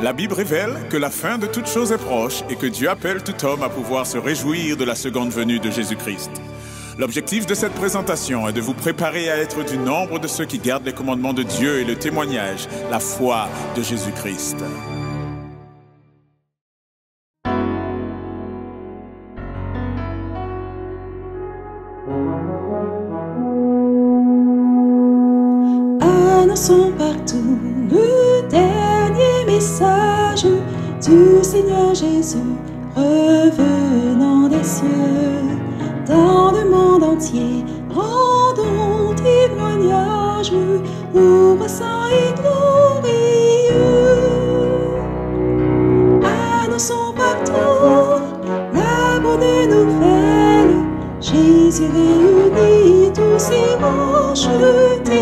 La Bible révèle que la fin de toute chose est proche et que Dieu appelle tout homme à pouvoir se réjouir de la seconde venue de Jésus-Christ. L'objectif de cette présentation est de vous préparer à être du nombre de ceux qui gardent les commandements de Dieu et le témoignage, la foi de Jésus-Christ. Annonçons partout le dernier message du Seigneur Jésus, revenant des cieux. Dans le monde entier, rendons témoignage au roi saint et glorieux. Annonçons partout la bonne nouvelle, Jésus réunit tous ses rachetés.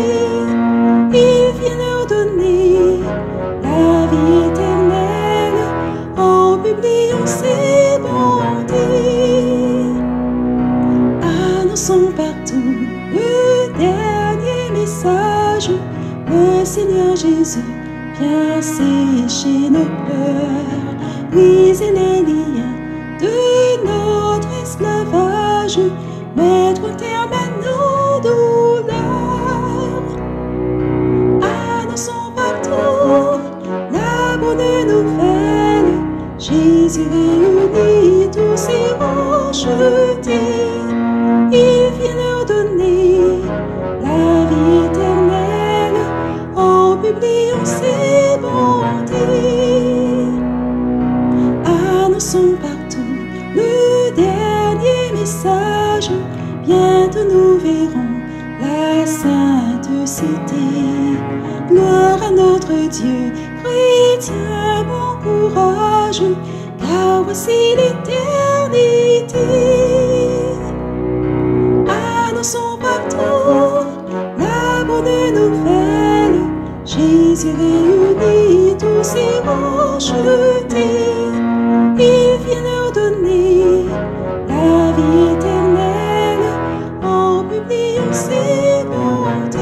Il vient leur donner la vie éternelle en publiant ses bontés. Annonçons partout le dernier message. Le Seigneur Jésus vient sécher nos pleurs, briser les liens de notre esclavage, mettre un terme à nos douleurs. Annonçons partout la bonne nouvelle, Jésus réunit tous ses rachetés. Il vient leur donner la vie éternelle en publiant ses bontés. Annonçons partout le dernier message, bientôt nous verrons la sainte cité. Gloire à notre Dieu, chrétien, bon courage, car voici l'éternité. Annonçons partout la bonne nouvelle, Jésus réunit tous ses rachetés. Il vient leur donner la vie éternelle en publiant ses bontés.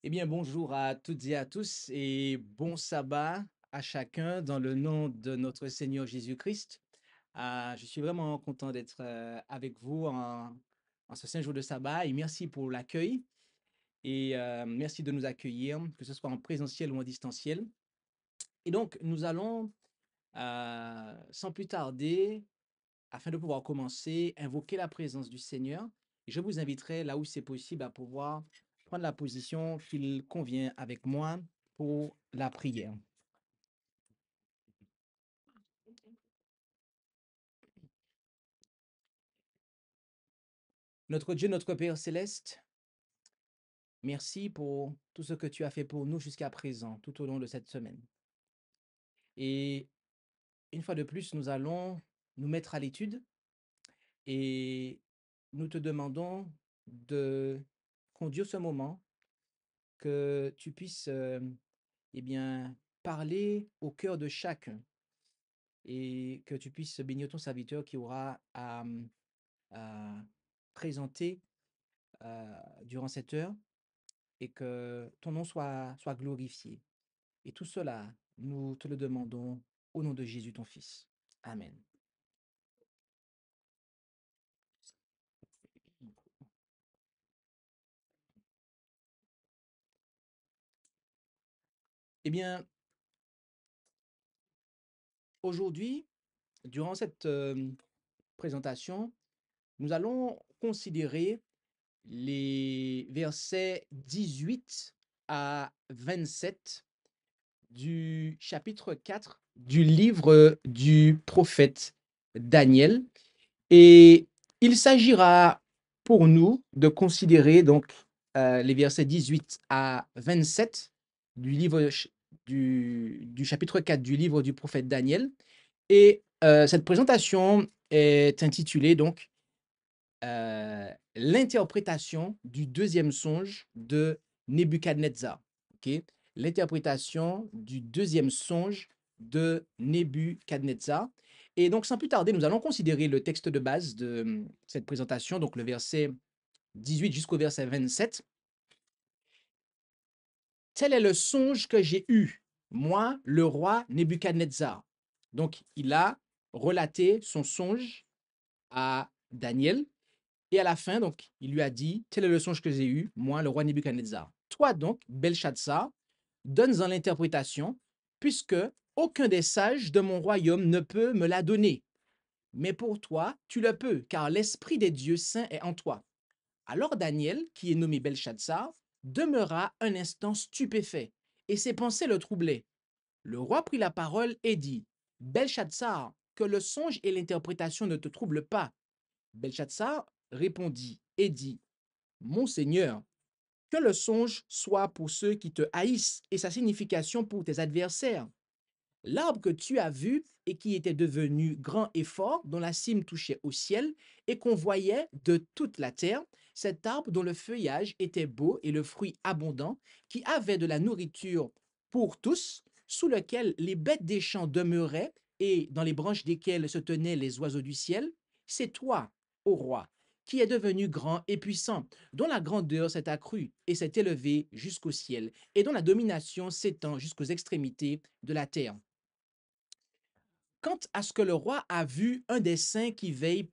Eh bien, bonjour à toutes et à tous et bon sabbat à chacun dans le nom de notre Seigneur Jésus-Christ. Je suis vraiment content d'être avec vous en ce saint jour de sabbat et merci pour l'accueil et merci de nous accueillir, que ce soit en présentiel ou en distanciel. Et donc, nous allons, sans plus tarder, afin de pouvoir commencer, invoquer la présence du Seigneur. Et je vous inviterai, là où c'est possible, à pouvoir prendre la position qu'il convient avec moi pour la prière. Notre Dieu, notre Père céleste, merci pour tout ce que tu as fait pour nous jusqu'à présent, tout au long de cette semaine. Et une fois de plus, nous allons nous mettre à l'étude et nous te demandons de conduire ce moment, que tu puisses eh bien, parler au cœur de chacun et que tu puisses bénir ton serviteur qui aura à présenter durant cette heure et que ton nom soit glorifié. Et tout cela, nous te le demandons au nom de Jésus, ton Fils. Amen. Eh bien, aujourd'hui, durant cette présentation, nous allons considérer les versets 18 à 27 du chapitre 4 du livre du prophète Daniel. Et il s'agira pour nous de considérer donc les versets 18 à 27 du livre du chapitre 4 du livre du prophète Daniel. Et cette présentation est intitulée donc l'interprétation du deuxième songe de Nebuchadnezzar. Okay? L'interprétation du deuxième songe de Nebuchadnezzar. Et donc, sans plus tarder, nous allons considérer le texte de base de cette présentation, donc le verset 18 jusqu'au verset 27. Tel est le songe que j'ai eu, moi, le roi Nebuchadnezzar. Donc, il a relaté son songe à Daniel. Et à la fin, donc, il lui a dit, tel est le songe que j'ai eu, moi, le roi Nebuchadnezzar. Toi, donc, Belshazzar, donnes-en l'interprétation, puisque aucun des sages de mon royaume ne peut me la donner. Mais pour toi, tu le peux, car l'esprit des dieux saints est en toi. Alors Daniel, qui est nommé Belshazzar, demeura un instant stupéfait, et ses pensées le troublaient. Le roi prit la parole et dit, Belshazzar, que le songe et l'interprétation ne te troublent pas. Belshazzar répondit et dit, Mon Seigneur, que le songe soit pour ceux qui te haïssent et sa signification pour tes adversaires. L'arbre que tu as vu et qui était devenu grand et fort, dont la cime touchait au ciel et qu'on voyait de toute la terre, cet arbre dont le feuillage était beau et le fruit abondant, qui avait de la nourriture pour tous, sous lequel les bêtes des champs demeuraient et dans les branches desquelles se tenaient les oiseaux du ciel, c'est toi, ô roi, qui es devenu grand et puissant, dont la grandeur s'est accrue et s'est élevée jusqu'au ciel, et dont la domination s'étend jusqu'aux extrémités de la terre. Quant à ce que le roi a vu un des saints qui veille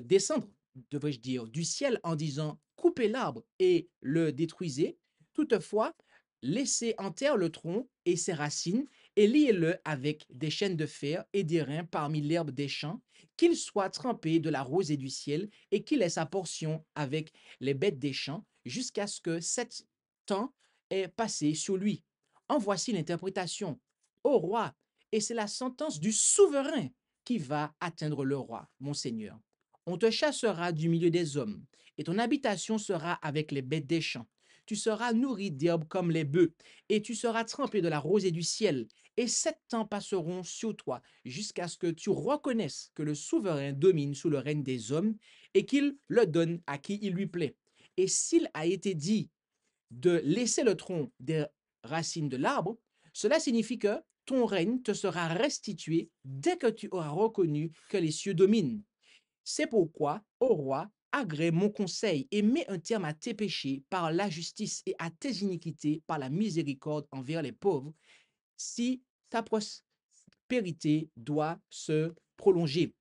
descendre, devrais-je dire, du ciel en disant coupez l'arbre et le détruisez, toutefois, laissez en terre le tronc et ses racines et liez-le avec des chaînes de fer et des reins parmi l'herbe des champs, qu'il soit trempé de la rosée du ciel et qu'il ait sa portion avec les bêtes des champs jusqu'à ce que 7 ans ait passé sur lui. En voici l'interprétation. Ô roi, et c'est la sentence du souverain qui va atteindre le roi, mon Seigneur. On te chassera du milieu des hommes, et ton habitation sera avec les bêtes des champs. Tu seras nourri d'herbes comme les bœufs, et tu seras trempé de la rosée du ciel. Et 7 ans passeront sur toi, jusqu'à ce que tu reconnaisses que le souverain domine sous le règne des hommes, et qu'il le donne à qui il lui plaît. Et s'il a été dit de laisser le tronc des racines de l'arbre, cela signifie que ton règne te sera restitué dès que tu auras reconnu que les cieux dominent. C'est pourquoi, ô roi, agrée mon conseil et mets un terme à tes péchés par la justice et à tes iniquités par la miséricorde envers les pauvres, si ta prospérité doit se prolonger.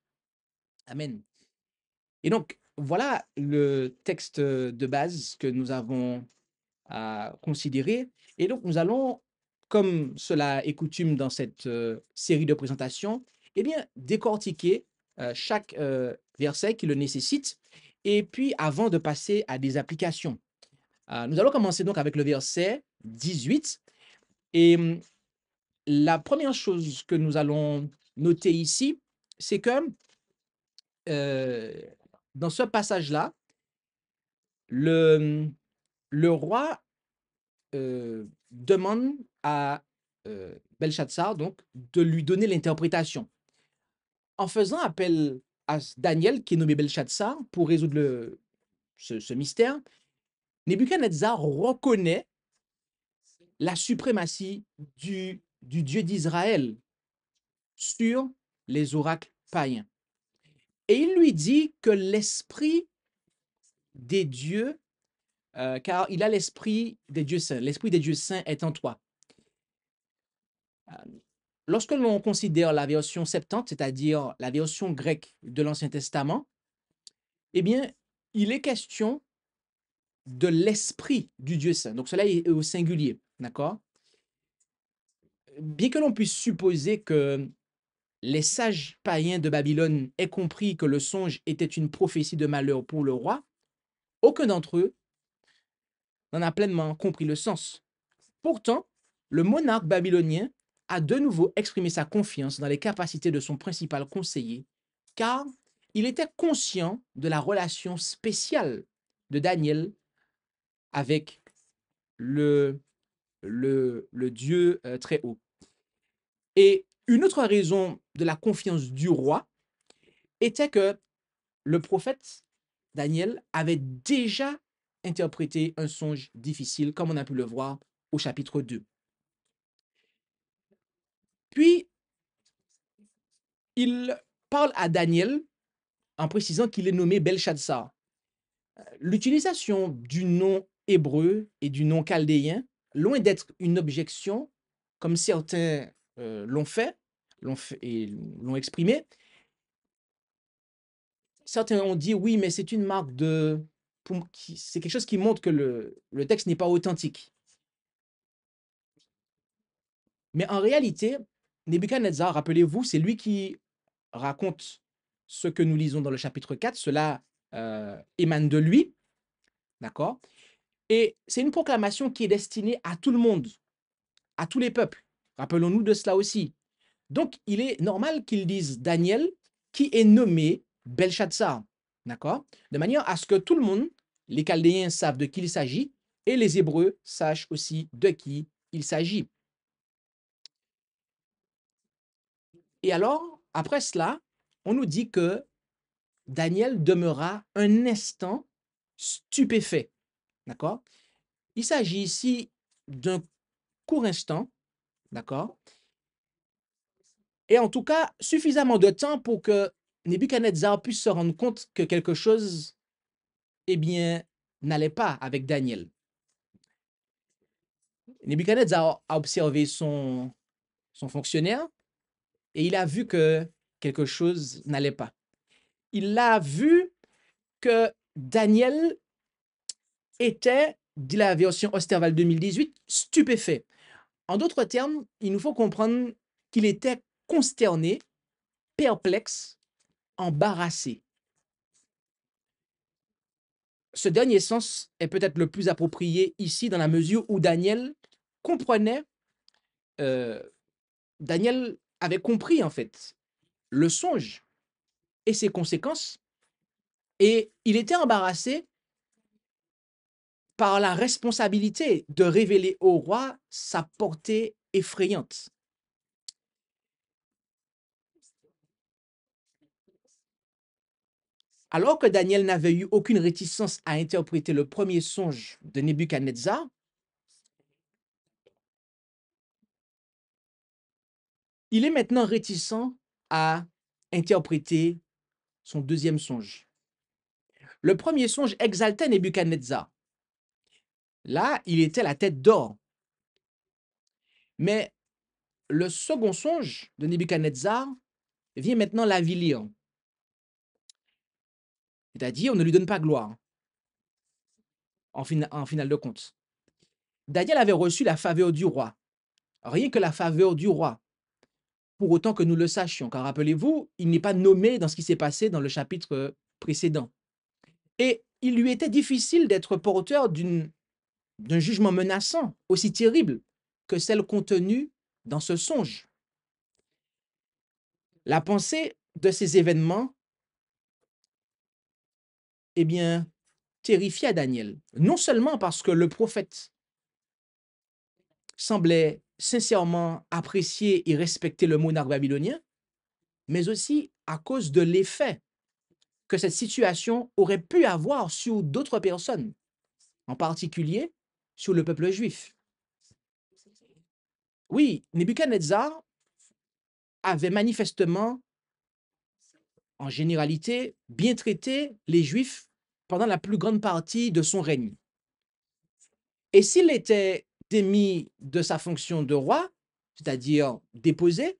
Amen. Et donc, voilà le texte de base que nous avons à considérer. Et donc, nous allons, comme cela est coutume dans cette série de présentations, eh bien, décortiquer chaque verset qui le nécessite. Et puis, avant de passer à des applications, nous allons commencer donc avec le verset 18. Et la première chose que nous allons noter ici, c'est que dans ce passage-là, le roi demande à Belshazzar donc de lui donner l'interprétation. En faisant appel à Daniel, qui est nommé Belshazzar, pour résoudre ce mystère, Nebuchadnezzar reconnaît la suprématie du Dieu d'Israël sur les oracles païens. Et il lui dit que l'esprit des dieux, car il a l'esprit des dieux saints, l'esprit des dieux saints est en toi. Lorsque l'on considère la version Septante, c'est-à-dire la version grecque de l'Ancien Testament, eh bien, il est question de l'esprit du Dieu saint. Donc, cela est au singulier, d'accord? Bien que l'on puisse supposer que les sages païens de Babylone aient compris que le songe était une prophétie de malheur pour le roi, aucun d'entre eux n'en a pleinement compris le sens. Pourtant, le monarque babylonien a de nouveau exprimé sa confiance dans les capacités de son principal conseiller, car il était conscient de la relation spéciale de Daniel avec le Dieu très haut. Et une autre raison de la confiance du roi était que le prophète Daniel avait déjà interprété un songe difficile, comme on a pu le voir au chapitre 2. Puis, il parle à Daniel en précisant qu'il est nommé Belshazzar. L'utilisation du nom hébreu et du nom chaldéen, loin d'être une objection, comme certains l'ont fait et l'ont exprimé, certains ont dit oui, mais c'est une marque c'est quelque chose qui montre que le texte n'est pas authentique. Mais en réalité, Nebuchadnezzar, rappelez-vous, c'est lui qui raconte ce que nous lisons dans le chapitre 4. Cela émane de lui, d'accord? Et c'est une proclamation qui est destinée à tout le monde, à tous les peuples. Rappelons-nous de cela aussi. Donc, il est normal qu'il dise Daniel, qui est nommé Belshazzar, d'accord? De manière à ce que tout le monde, les Chaldéens savent de qui il s'agit et les Hébreux sachent aussi de qui il s'agit. Et alors, après cela, on nous dit que Daniel demeura un instant stupéfait, d'accord? Il s'agit ici d'un court instant, d'accord? Et en tout cas, suffisamment de temps pour que Nebuchadnezzar puisse se rendre compte que quelque chose, eh bien, n'allait pas avec Daniel. Nebuchadnezzar a observé son fonctionnaire et il a vu que quelque chose n'allait pas. Il a vu que Daniel était, dit la version Osterwald 2018, stupéfait. En d'autres termes, il nous faut comprendre qu'il était consterné, perplexe, embarrassé. Ce dernier sens est peut-être le plus approprié ici dans la mesure où Daniel comprenait, Daniel avait compris en fait le songe et ses conséquences et il était embarrassé par la responsabilité de révéler au roi sa portée effrayante. Alors que Daniel n'avait eu aucune réticence à interpréter le premier songe de Nebuchadnezzar, il est maintenant réticent à interpréter son deuxième songe. Le premier songe exaltait Nebuchadnezzar. Là, il était la tête d'or. Mais le second songe de Nebuchadnezzar vient maintenant l'avilir. C'est-à-dire, on ne lui donne pas gloire, en finale de compte. Daniel avait reçu la faveur du roi. Rien que la faveur du roi, pour autant que nous le sachions. Car rappelez-vous, il n'est pas nommé dans ce qui s'est passé dans le chapitre précédent. Et il lui était difficile d'être porteur d'un jugement menaçant, aussi terrible que celle contenue dans ce songe. La pensée de ces événements, eh bien, terrifia Daniel. Non seulement parce que le prophète semblait sincèrement apprécier et respecter le monarque babylonien, mais aussi à cause de l'effet que cette situation aurait pu avoir sur d'autres personnes, en particulier sur le peuple juif. Oui, Nebuchadnezzar avait manifestement, en généralité, bien traité les Juifs pendant la plus grande partie de son règne. Et s'il était démis de sa fonction de roi, c'est-à-dire déposé,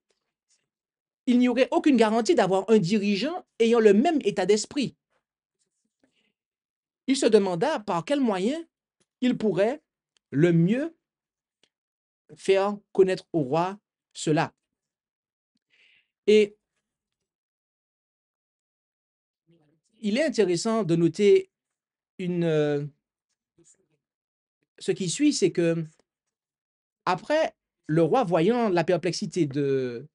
il n'y aurait aucune garantie d'avoir un dirigeant ayant le même état d'esprit. Il se demanda par quel moyen il pourrait le mieux faire connaître au roi cela. Et il est intéressant de noter ce qui suit, c'est que après, le roi voyant la perplexité de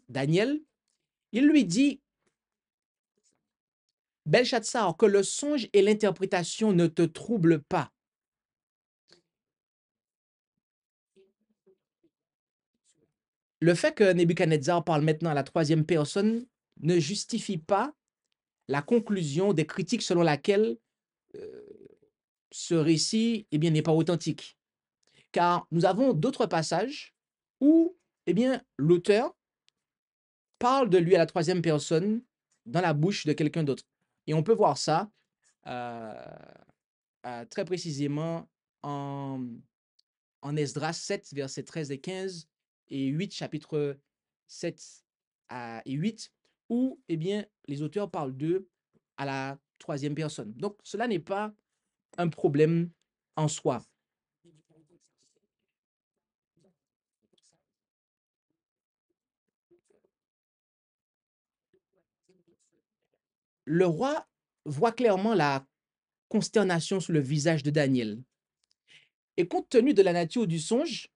Daniel, il lui dit, Belshazzar, que le songe et l'interprétation ne te troublent pas. Le fait que Nebuchadnezzar parle maintenant à la troisième personne ne justifie pas la conclusion des critiques selon laquelle ce récit n'est pas authentique. Car nous avons d'autres passages où l'auteur parle de lui à la troisième personne dans la bouche de quelqu'un d'autre. Et on peut voir ça très précisément en, en Esdras 7, versets 13 et 15, et 8, chapitre 7 et 8, où eh bien, les auteurs parlent d'eux à la troisième personne. Donc, cela n'est pas un problème en soi. Le roi voit clairement la consternation sur le visage de Daniel. Et compte tenu de la nature du songe,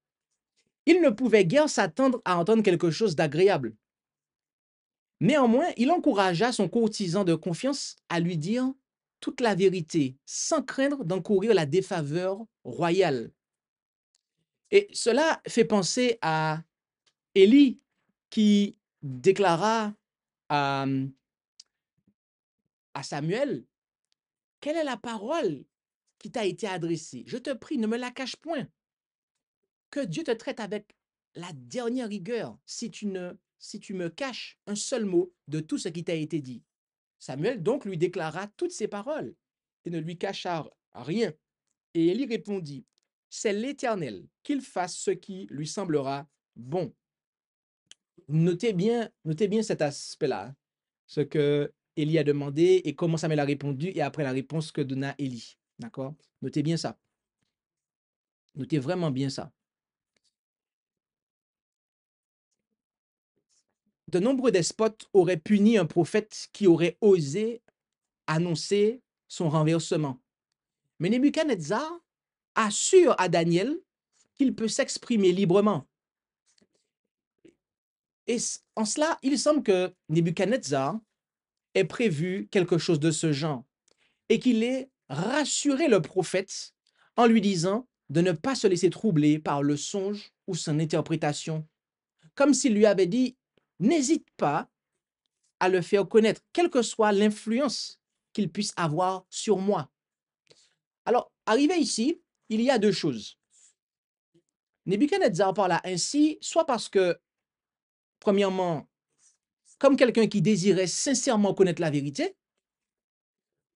il ne pouvait guère s'attendre à entendre quelque chose d'agréable. Néanmoins, il encouragea son courtisan de confiance à lui dire toute la vérité, sans craindre d'encourir la défaveur royale. Et cela fait penser à Élie qui déclara à, à Samuel, quelle est la parole qui t'a été adressée? Je te prie, ne me la cache point. Que Dieu te traite avec la dernière rigueur si tu me caches un seul mot de tout ce qui t'a été dit. Samuel donc lui déclara toutes ces paroles et ne lui cacha rien. Et Élie répondit, c'est l'Éternel, qu'il fasse ce qui lui semblera bon. Notez bien cet aspect-là, hein, ce que Élie a demandé et comment Samuel a répondu et après la réponse que donna Élie. D'accord? Notez bien ça. Notez vraiment bien ça. De nombreux despotes auraient puni un prophète qui aurait osé annoncer son renversement. Mais Nebuchadnezzar assure à Daniel qu'il peut s'exprimer librement. Et en cela, il semble que Nebuchadnezzar ait prévu quelque chose de ce genre et qu'il ait rassuré le prophète en lui disant de ne pas se laisser troubler par le songe ou son interprétation, comme s'il lui avait dit, n'hésite pas à le faire connaître, quelle que soit l'influence qu'il puisse avoir sur moi. Alors, arrivé ici, il y a deux choses. Nebuchadnezzar parla ainsi, soit parce que, premièrement, comme quelqu'un qui désirait sincèrement connaître la vérité,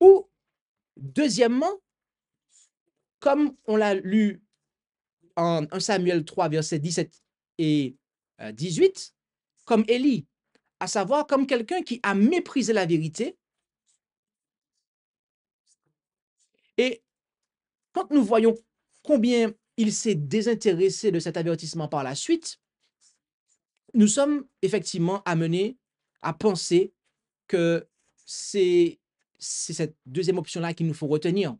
ou deuxièmement, comme on l'a lu en 1 Samuel 3, versets 17 et 18, comme Élie, à savoir comme quelqu'un qui a méprisé la vérité. Et quand nous voyons combien il s'est désintéressé de cet avertissement par la suite, nous sommes effectivement amenés à penser que c'est cette deuxième option-là qu'il nous faut retenir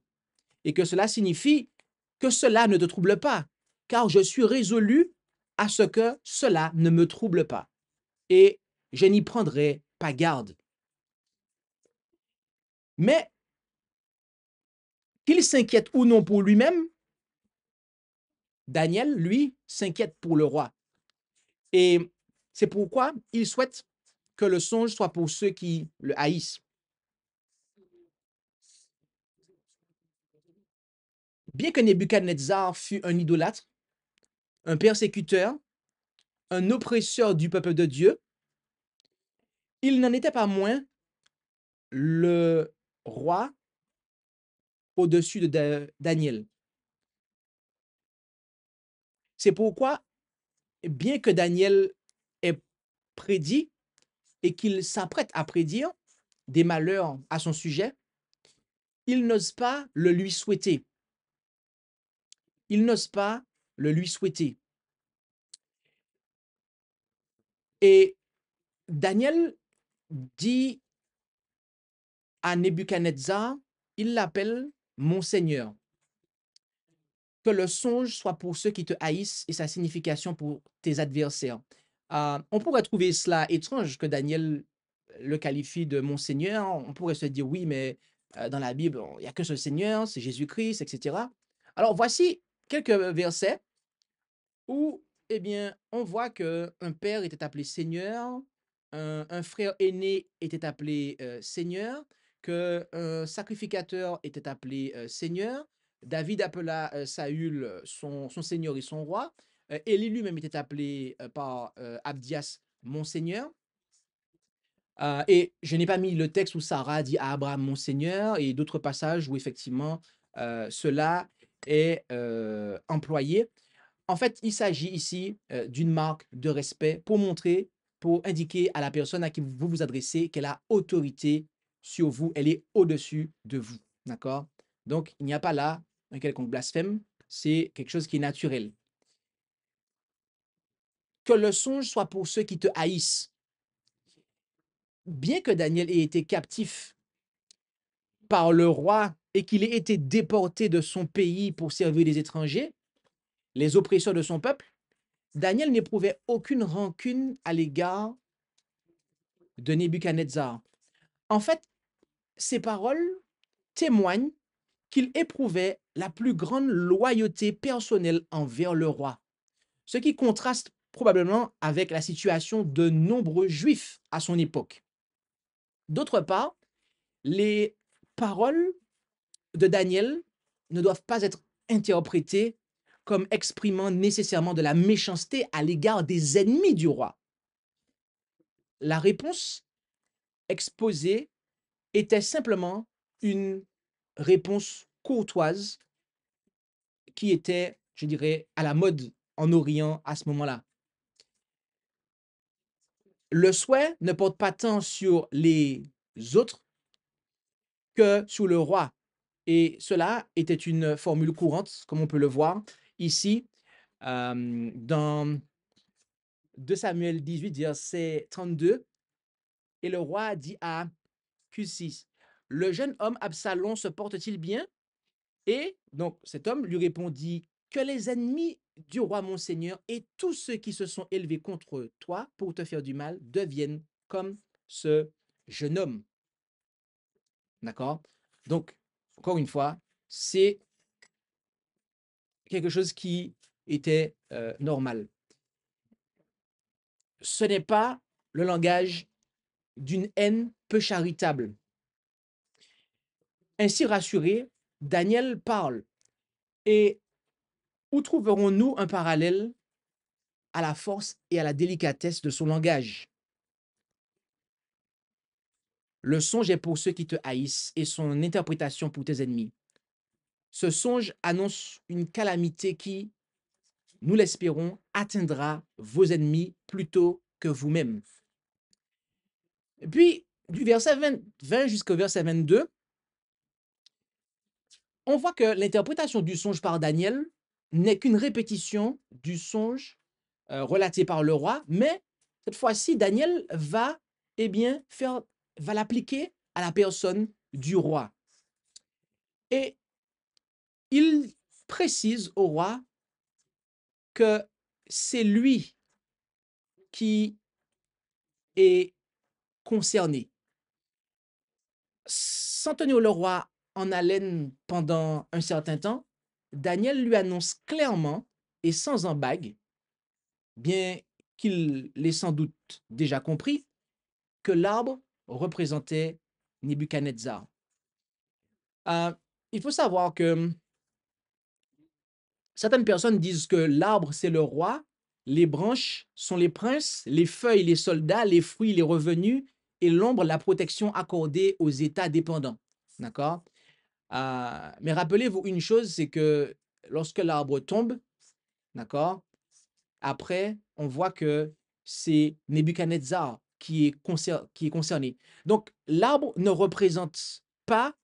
et que cela signifie que cela ne te trouble pas, car je suis résolu à ce que cela ne me trouble pas et je n'y prendrai pas garde. Mais qu'il s'inquiète ou non pour lui-même, Daniel, lui, s'inquiète pour le roi. Et c'est pourquoi il souhaite que le songe soit pour ceux qui le haïssent. Bien que Nebuchadnezzar fût un idolâtre, un persécuteur, un oppresseur du peuple de Dieu, il n'en était pas moins le roi au-dessus de Daniel. C'est pourquoi, bien que Daniel ait prédit et qu'il s'apprête à prédire des malheurs à son sujet, il n'ose pas le lui souhaiter. Il n'ose pas le lui souhaiter. Et Daniel dit à Nebuchadnezzar, il l'appelle mon Seigneur. Que le songe soit pour ceux qui te haïssent et sa signification pour tes adversaires. On pourrait trouver cela étrange que Daniel le qualifie de mon Seigneur. On pourrait se dire oui, mais dans la Bible, il n'y a qu'un seul Seigneur, c'est Jésus-Christ, etc. Alors voici quelques versets où eh bien, on voit qu'un père était appelé Seigneur, un frère aîné était appelé Seigneur, qu'un sacrificateur était appelé Seigneur, David appela Saül son Seigneur et son roi, Élie lui-même était appelé par Abdias mon Seigneur. Et je n'ai pas mis le texte où Sarah dit à Abraham mon Seigneur et d'autres passages où effectivement cela est employé. En fait, il s'agit ici d'une marque de respect pour montrer, pour indiquer à la personne à qui vous vous adressez qu'elle a autorité sur vous, elle est au-dessus de vous. D'accord? Donc, il n'y a pas là un quelconque blasphème, c'est quelque chose qui est naturel. Que le songe soit pour ceux qui te haïssent. Bien que Daniel ait été captif par le roi et qu'il ait été déporté de son pays pour servir les étrangers, les oppresseurs de son peuple, Daniel n'éprouvait aucune rancune à l'égard de Nebuchadnezzar. En fait, ces paroles témoignent qu'il éprouvait la plus grande loyauté personnelle envers le roi, ce qui contraste probablement avec la situation de nombreux juifs à son époque. D'autre part, les paroles de Daniel ne doivent pas être interprétées comme exprimant nécessairement de la méchanceté à l'égard des ennemis du roi. La réponse exposée était simplement une réponse courtoise qui était, je dirais, à la mode en Orient à ce moment-là. Le souhait ne porte pas tant sur les autres que sur le roi. Et cela était une formule courante, comme on peut le voir ici, dans 2 Samuel 18, verset 32. Et le roi dit à Q6, le jeune homme Absalom se porte-t-il bien? Et donc cet homme lui répondit, que les ennemis du roi mon seigneur et tous ceux qui se sont élevés contre toi pour te faire du mal deviennent comme ce jeune homme. D'accord? Donc, encore une fois, c'est quelque chose qui était normal. Ce n'est pas le langage d'une haine peu charitable. Ainsi rassuré, Daniel parle. Et où trouverons-nous un parallèle à la force et à la délicatesse de son langage? Le songe est pour ceux qui te haïssent et son interprétation pour tes ennemis. Ce songe annonce une calamité qui, nous l'espérons, atteindra vos ennemis plutôt que vous-même. Et puis, du verset 20 jusqu'au verset 22, on voit que l'interprétation du songe par Daniel n'est qu'une répétition du songe relaté par le roi, mais cette fois-ci, Daniel va, eh bien, va l'appliquer à la personne du roi. Et il précise au roi que c'est lui qui est concerné. Sans tenir le roi en haleine pendant un certain temps, Daniel lui annonce clairement et sans ambague, bien qu'il l'ait sans doute déjà compris, que l'arbre représentait Nebuchadnezzar. Euh, il faut savoir que certaines personnes disent que l'arbre, c'est le roi, les branches sont les princes, les feuilles, les soldats, les fruits, les revenus, et l'ombre, la protection accordée aux États dépendants. D'accord? Mais rappelez-vous une chose, c'est que lorsque l'arbre tombe, d'accord, après, on voit que c'est Nebuchadnezzar qui est concerné. Donc, l'arbre ne représente pas,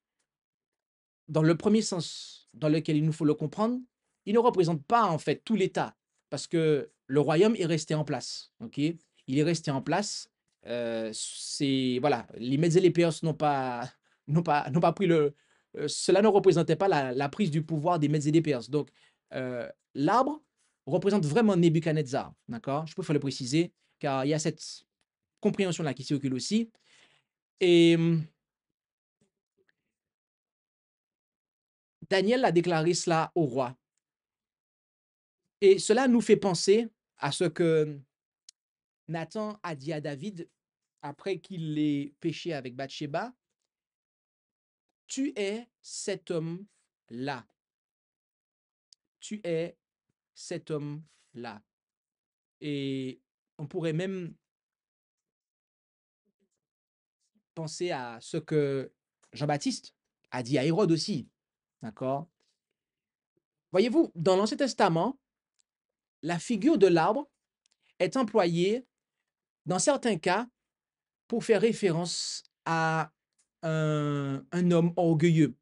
dans le premier sens dans lequel il nous faut le comprendre, il ne représente pas en fait tout l'État, parce que le royaume est resté en place. Ok, il est resté en place. C'est voilà, les Mèdes et les Perses n'ont pas pris le. Cela ne représentait pas la prise du pouvoir des Mèdes et des Perses. Donc, l'arbre représente vraiment Nebuchadnezzar. D'accord, je peux faire le préciser, car il y a cette compréhension-là qui circule aussi. Et Daniel a déclaré cela au roi. Et cela nous fait penser à ce que Nathan a dit à David après qu'il ait péché avec Bathsheba. Tu es cet homme-là. Tu es cet homme-là. Et on pourrait même penser à ce que Jean-Baptiste a dit à Hérode aussi. D'accord? Voyez-vous, dans l'Ancien Testament, la figure de l'arbre est employée dans certains cas pour faire référence à un homme orgueilleux.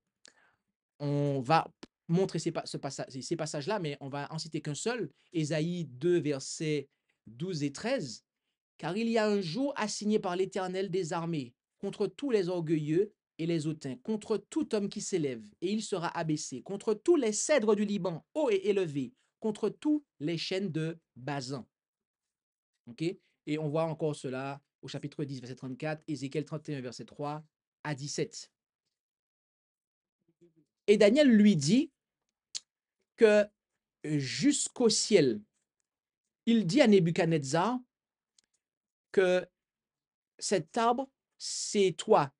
On va montrer ces passages-là, mais on va en citer qu'un seul, Ésaïe 2, versets 12 et 13. Car il y a un jour assigné par l'Éternel des armées contre tous les orgueilleux et les hautains, contre tout homme qui s'élève, et il sera abaissé, contre tous les cèdres du Liban, hauts et élevés, contre tous les chênes de Bazan. OK? Et on voit encore cela au chapitre 10, verset 34, Ézéchiel 31, verset 3 à 17. Et Daniel lui dit que jusqu'au ciel, il dit à Nebuchadnezzar que cet arbre, c'est toi,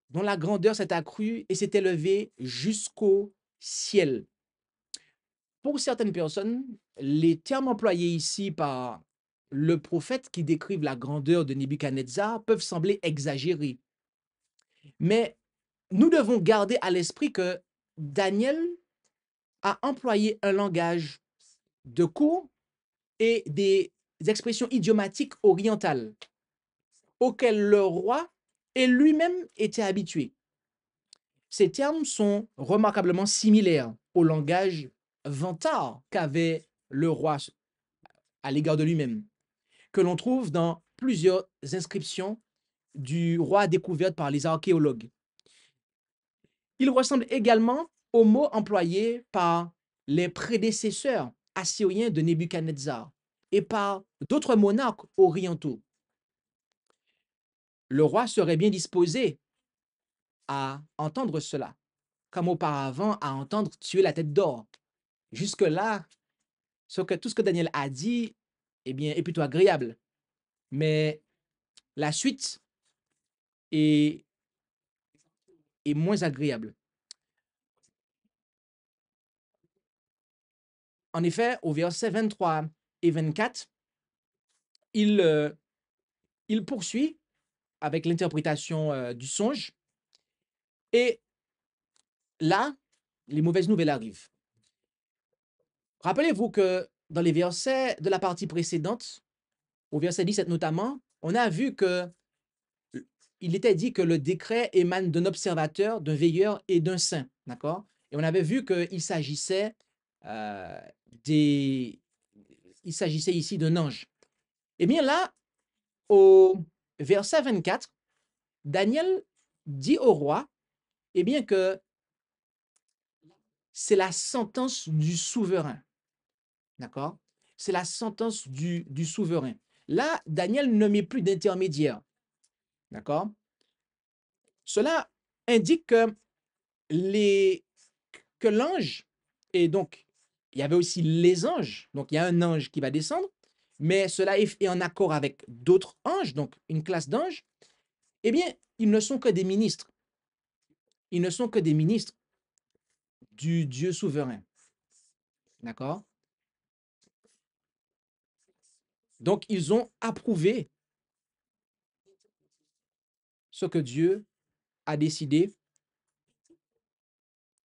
dont la grandeur s'est accrue et s'est élevée jusqu'au ciel. Pour certaines personnes, les termes employés ici par le prophète qui décrivent la grandeur de Nebuchadnezzar peuvent sembler exagérés. Mais nous devons garder à l'esprit que Daniel a employé un langage de cours et des expressions idiomatiques orientales auxquelles le roi et lui-même était habitué. Ces termes sont remarquablement similaires au langage vantard qu'avait le roi à l'égard de lui-même, que l'on trouve dans plusieurs inscriptions du roi découvertes par les archéologues. Il ressemble également aux mots employés par les prédécesseurs assyriens de Nebuchadnezzar et par d'autres monarques orientaux. Le roi serait bien disposé à entendre cela, comme auparavant à entendre tuer la tête d'or. Jusque-là, tout ce que Daniel a dit eh bien, est plutôt agréable. Mais la suite est moins agréable. En effet, au verset 23 et 24, il poursuit avec l'interprétation du songe. Et là, les mauvaises nouvelles arrivent. Rappelez-vous que dans les versets de la partie précédente, au verset 17 notamment, on a vu que il était dit que le décret émane d'un observateur, d'un veilleur et d'un saint. D'accord? Et on avait vu qu'il s'agissait il s'agissait ici d'un ange. Eh bien là, au verset 24, Daniel dit au roi eh bien que c'est la sentence du souverain. D'accord? C'est la sentence du souverain. Là, Daniel ne met plus d'intermédiaire. D'accord? Cela indique que l'ange, et donc il y avait aussi les anges, donc il y a un ange qui va descendre, mais cela est en accord avec d'autres anges, donc une classe d'anges, eh bien, ils ne sont que des ministres. Ils ne sont que des ministres du Dieu souverain. D'accord? Donc, ils ont approuvé ce que Dieu a décidé,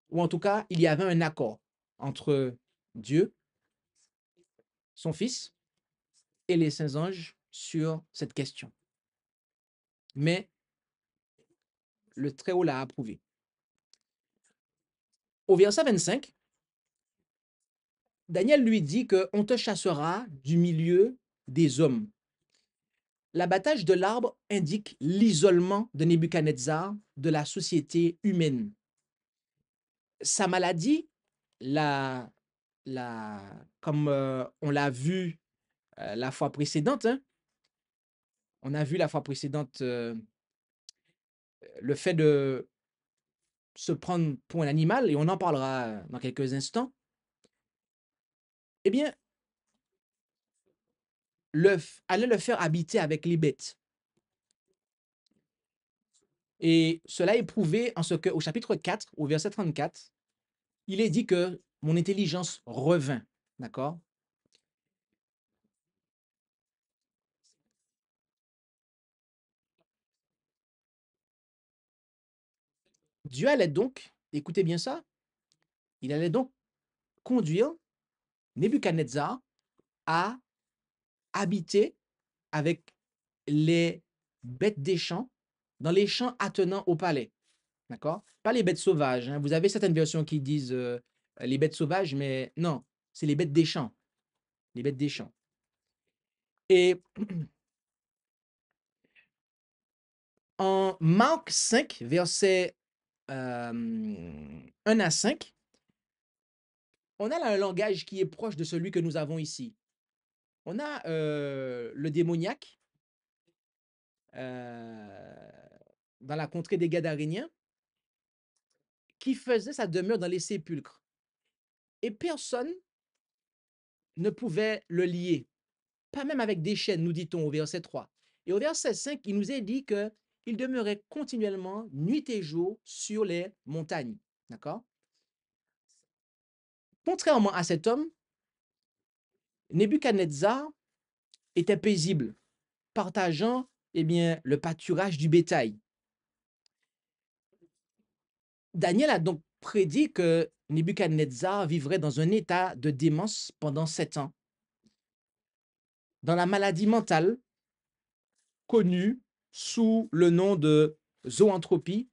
ou en tout cas, il y avait un accord entre Dieu, son Fils, et les saints anges sur cette question. Mais le Très-Haut l'a approuvé. Au verset 25, Daniel lui dit qu'on te chassera du milieu des hommes. L'abattage de l'arbre indique l'isolement de Nebuchadnezzar de la société humaine. Sa maladie, comme on l'a vu la fois précédente, hein, on a vu la fois précédente le fait de se prendre pour un animal, et on en parlera dans quelques instants, eh bien, allait le faire habiter avec les bêtes. Et cela est prouvé en ce qu'au chapitre 4, au verset 34, il est dit que mon intelligence revint. D'accord? Dieu allait donc, écoutez bien ça, il allait donc conduire Nebuchadnezzar à habiter avec les bêtes des champs dans les champs attenants au palais. D'accord? Pas les bêtes sauvages, hein. Vous avez certaines versions qui disent les bêtes sauvages, mais non, c'est les bêtes des champs. Les bêtes des champs. Et en Marc 5, versets 1 à 5, on a là un langage qui est proche de celui que nous avons ici. On a le démoniaque dans la contrée des Gadaréniens qui faisait sa demeure dans les sépulcres. Et personne ne pouvait le lier, pas même avec des chaînes, nous dit-on au verset 3. Et au verset 5, il nous est dit qu'il demeurait continuellement, nuit et jour, sur les montagnes. D'accord? Contrairement à cet homme, Nebuchadnezzar était paisible, partageant le pâturage du bétail. Daniel a donc prédit que Nebuchadnezzar vivrait dans un état de démence pendant 7 ans, dans la maladie mentale connue sous le nom de zoanthropie,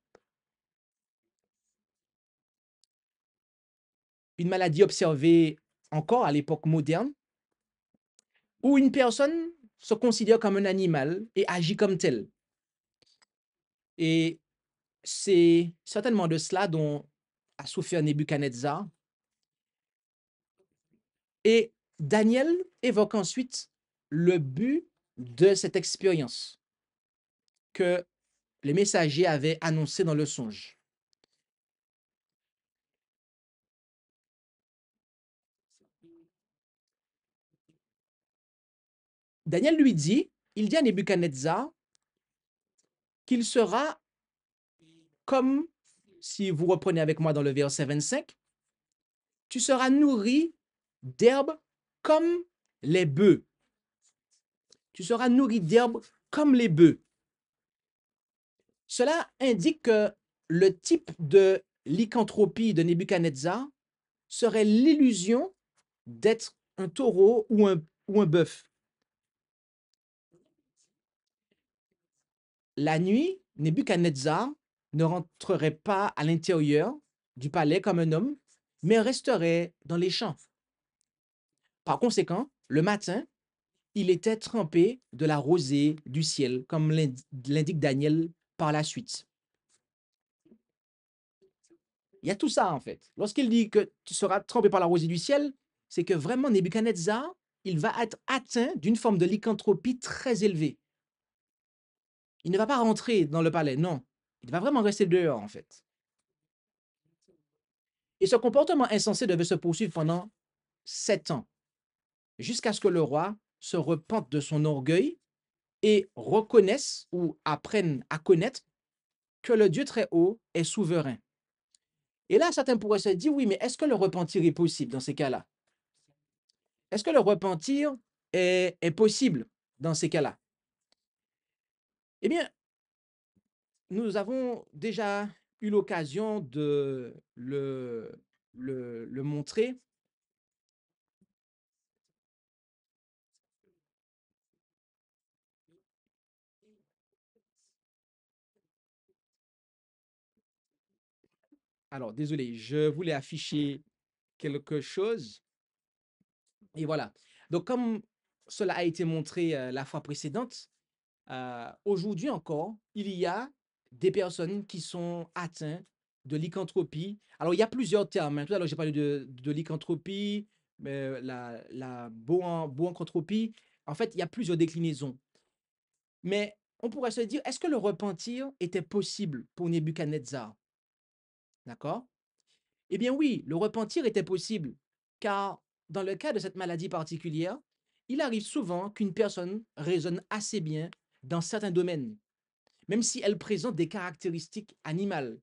une maladie observée encore à l'époque moderne, où une personne se considère comme un animal et agit comme tel. Et c'est certainement de cela dont a souffert Nebuchadnezzar. Et Daniel évoque ensuite le but de cette expérience que les messagers avaient annoncé dans le songe. Daniel lui dit, il dit à Nebuchadnezzar qu'il sera comme, si vous reprenez avec moi dans le verset 25, tu seras nourri d'herbe comme les bœufs. Tu seras nourri d'herbe comme les bœufs. Cela indique que le type de lycanthropie de Nebuchadnezzar serait l'illusion d'être un taureau ou un bœuf. La nuit, Nebuchadnezzar ne rentrerait pas à l'intérieur du palais comme un homme, mais resterait dans les champs. Par conséquent, le matin, il était trempé de la rosée du ciel, comme l'indique Daniel par la suite. Il y a tout ça en fait. Lorsqu'il dit que tu seras trempé par la rosée du ciel, c'est que vraiment Nebuchadnezzar, il va être atteint d'une forme de lycanthropie très élevée. Il ne va pas rentrer dans le palais, non. Il va vraiment rester dehors en fait. Et ce comportement insensé devait se poursuivre pendant 7 ans, jusqu'à ce que le roi se repente de son orgueil et reconnaisse ou apprenne à connaître que le Dieu très haut est souverain. Et là, certains pourraient se dire, oui, mais est-ce que le repentir est possible dans ces cas-là? Est-ce que le repentir est possible dans ces cas-là? Eh bien, nous avons déjà eu l'occasion de le montrer. Alors, désolé, je voulais afficher quelque chose. Et voilà. Donc, comme cela a été montré la fois précédente, aujourd'hui encore, il y a des personnes qui sont atteintes de lycanthropie. Alors, il y a plusieurs termes, hein. Tout à l'heure, j'ai parlé de lycanthropie, mais la boanthropie. En fait, il y a plusieurs déclinaisons. Mais on pourrait se dire, est-ce que le repentir était possible pour Nebuchadnezzar? D'accord? Eh bien oui, le repentir était possible, car dans le cas de cette maladie particulière, il arrive souvent qu'une personne raisonne assez bien dans certains domaines, même si elle présente des caractéristiques animales.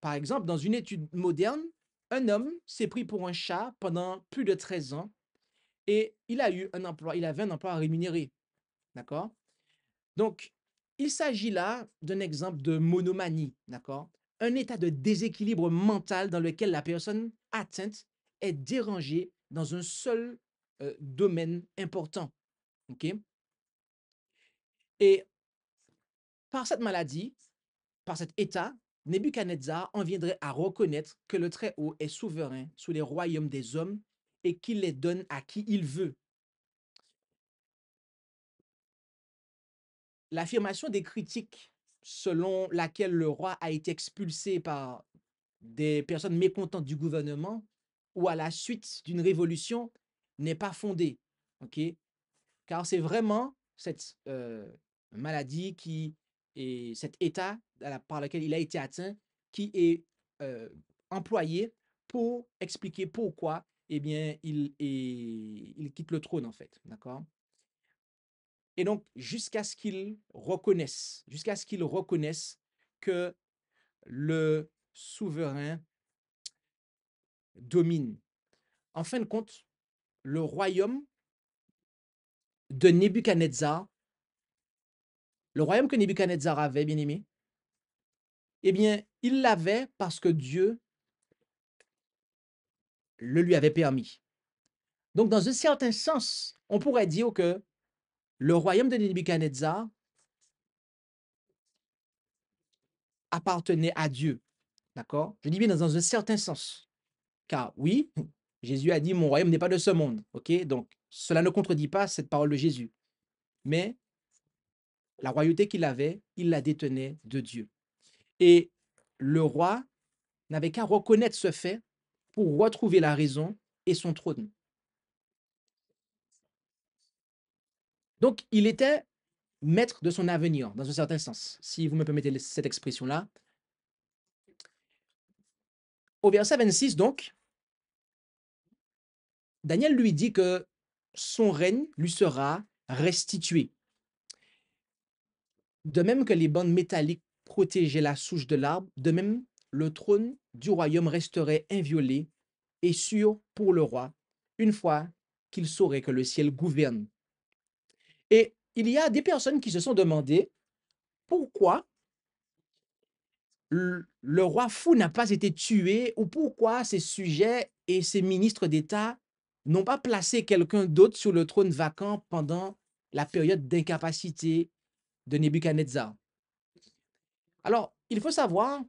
Par exemple, dans une étude moderne, un homme s'est pris pour un chat pendant plus de 13 ans et il avait un emploi rémunéré. D'accord? Donc, il s'agit là d'un exemple de monomanie. D'accord? un état de déséquilibre mental dans lequel la personne atteinte est dérangée dans un seul domaine important. OK? Et par cette maladie, par cet état, Nebuchadnezzar en viendrait à reconnaître que le Très-Haut est souverain sur les royaumes des hommes et qu'il les donne à qui il veut. L'affirmation des critiques selon laquelle le roi a été expulsé par des personnes mécontentes du gouvernement ou à la suite d'une révolution n'est pas fondée. OK? Car c'est vraiment cette maladie et cet état par lequel il a été atteint qui est employé pour expliquer pourquoi eh bien, il quitte le trône, en fait. D'accord? Et donc, jusqu'à ce qu'il reconnaisse que le souverain domine. En fin de compte, le royaume de Nebuchadnezzar, le royaume que Nebuchadnezzar avait, bien aimé, eh bien, il l'avait parce que Dieu le lui avait permis. Donc, dans un certain sens, on pourrait dire que le royaume de Nebuchadnezzar appartenait à Dieu. D'accord? Je dis bien dans un certain sens. Car oui, Jésus a dit, mon royaume n'est pas de ce monde. OK? Donc, cela ne contredit pas cette parole de Jésus. Mais la royauté qu'il avait, il la détenait de Dieu. Et le roi n'avait qu'à reconnaître ce fait pour retrouver la raison et son trône. Donc, il était maître de son avenir, dans un certain sens, si vous me permettez cette expression-là. Au verset 26, donc, Daniel lui dit que son règne lui sera restitué. De même que les bandes métalliques protégeaient la souche de l'arbre, de même, le trône du royaume resterait inviolé et sûr pour le roi, une fois qu'il saurait que le ciel gouverne. Et il y a des personnes qui se sont demandé pourquoi le roi fou n'a pas été tué ou pourquoi ses sujets et ses ministres d'État n'ont pas placé quelqu'un d'autre sur le trône vacant pendant la période d'incapacité de Nebuchadnezzar. Alors, il faut savoir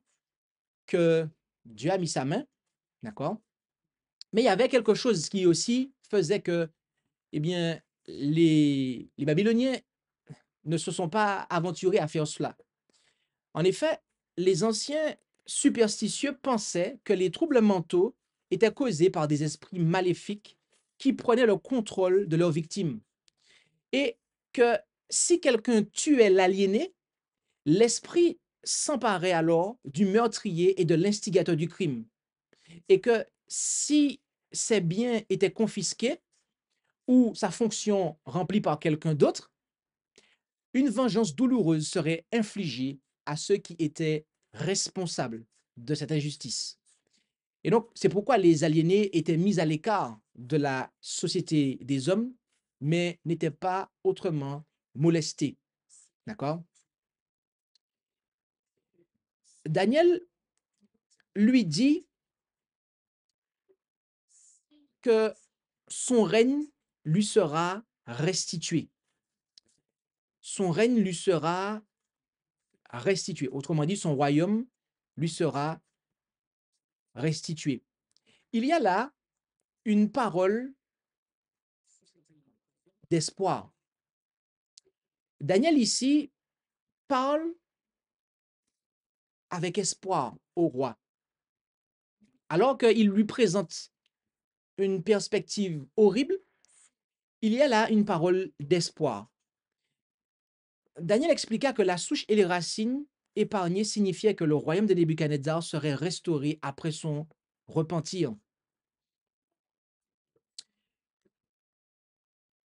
que Dieu a mis sa main, d'accord? Mais il y avait quelque chose qui aussi faisait que, eh bien, les Babyloniens ne se sont pas aventurés à faire cela. En effet, les anciens superstitieux pensaient que les troubles mentaux étaient causés par des esprits maléfiques qui prenaient le contrôle de leurs victimes. Et que si quelqu'un tuait l'aliéné, l'esprit s'emparait alors du meurtrier et de l'instigateur du crime. Et que si ses biens étaient confisqués ou sa fonction remplie par quelqu'un d'autre, une vengeance douloureuse serait infligée à ceux qui étaient responsables de cette injustice. Et donc, c'est pourquoi les aliénés étaient mis à l'écart de la société des hommes, mais n'étaient pas autrement molestés. D'accord? Daniel lui dit que son règne lui sera restitué. Son règne lui sera restitué. Autrement dit, son royaume lui sera restitué. Il y a là une parole d'espoir. Daniel ici parle avec espoir au roi, alors qu'il lui présente une perspective horrible. Il y a là une parole d'espoir. Daniel expliqua que la souche et les racines épargnées signifiaient que le royaume de Nebuchadnezzar serait restauré après son repentir.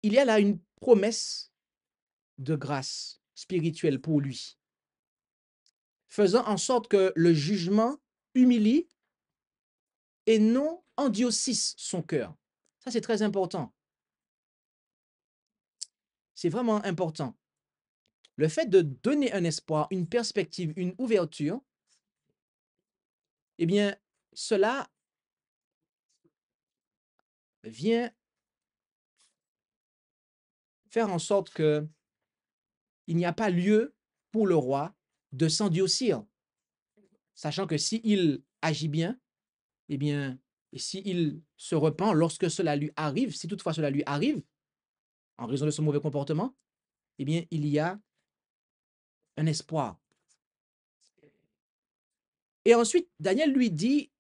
Il y a là une promesse de grâce spirituelle pour lui, faisant en sorte que le jugement humilie et non endurcisse son cœur. Ça, c'est très important. C'est vraiment important. Le fait de donner un espoir, une perspective, une ouverture, eh bien, cela vient faire en sorte que il n'y a pas lieu pour le roi de s'endurcir, sachant que s'il agit bien, eh bien, et s'il se repent lorsque cela lui arrive, si toutefois cela lui arrive, en raison de son mauvais comportement, eh bien, il y a un espoir. Et ensuite, Daniel lui dit,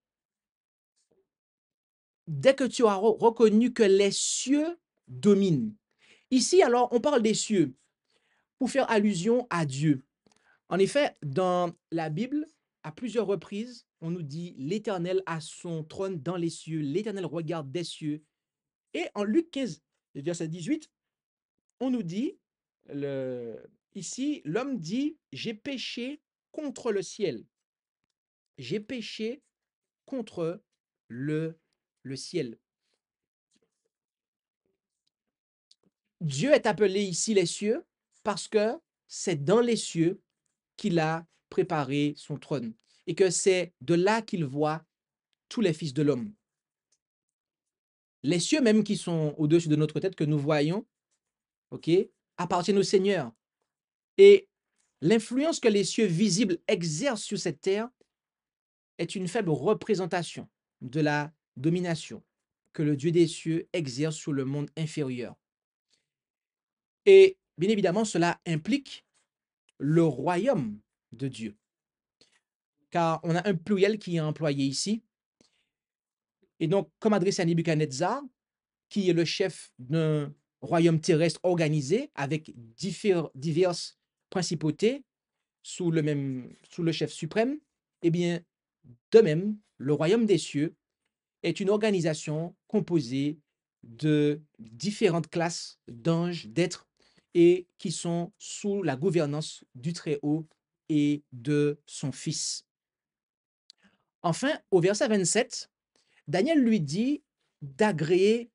dès que tu as reconnu que les cieux dominent. Ici, alors, on parle des cieux pour faire allusion à Dieu. En effet, dans la Bible, à plusieurs reprises, on nous dit l'Éternel a son trône dans les cieux, l'Éternel regarde des cieux. Et en Luc 15, verset 18, on nous dit, ici, l'homme dit, j'ai péché contre le ciel. J'ai péché contre le ciel. Dieu est appelé ici les cieux parce que c'est dans les cieux qu'il a préparé son trône et que c'est de là qu'il voit tous les fils de l'homme. Les cieux même qui sont au-dessus de notre tête, que nous voyons, ok, appartiennent au Seigneur. Et l'influence que les cieux visibles exercent sur cette terre est une faible représentation de la domination que le Dieu des cieux exerce sur le monde inférieur. Et bien évidemment, cela implique le royaume de Dieu. Car on a un pluriel qui est employé ici. Et donc, comme adressé à Nebuchadnezzar, qui est le chef d'un royaume terrestre organisé avec diverses principautés sous le chef suprême, eh bien, de même, le royaume des cieux est une organisation composée de différentes classes d'anges, d'êtres, et qui sont sous la gouvernance du Très-Haut et de son Fils. Enfin, au verset 27, Daniel lui dit d'agréer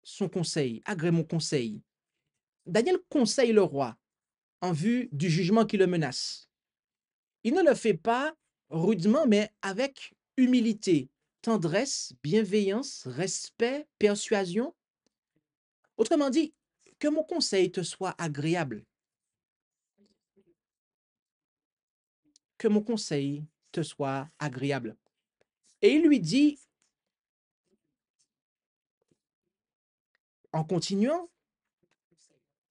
son conseil, agrée mon conseil. Daniel conseille le roi en vue du jugement qui le menace. Il ne le fait pas rudement, mais avec humilité, tendresse, bienveillance, respect, persuasion. Autrement dit, que mon conseil te soit agréable. Que mon conseil te soit agréable. Et il lui dit, en continuant,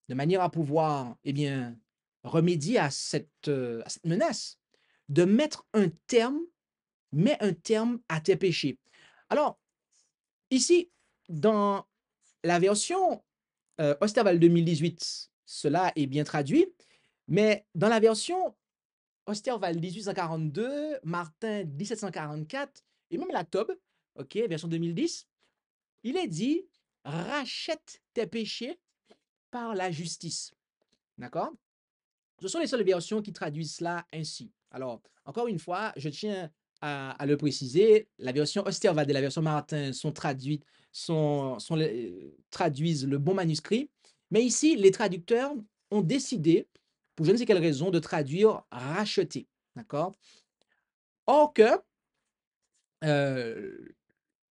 de manière à pouvoir, eh bien, remédier à cette menace, de mettre un terme, mets un terme à tes péchés. Alors, ici, dans la version Osterwald 2018, cela est bien traduit, mais dans la version Osterwald 1842, Martin 1744, et même la Tob, ok, version 2010, il est dit « Rachète tes péchés par la justice ». D'accord? Ce sont les seules versions qui traduisent cela ainsi. Alors, encore une fois, je tiens à le préciser, la version Osterwald et la version Martin sont traduites, traduisent le bon manuscrit, mais ici, les traducteurs ont décidé, pour je ne sais quelle raison, de traduire racheter. D'accord? Or que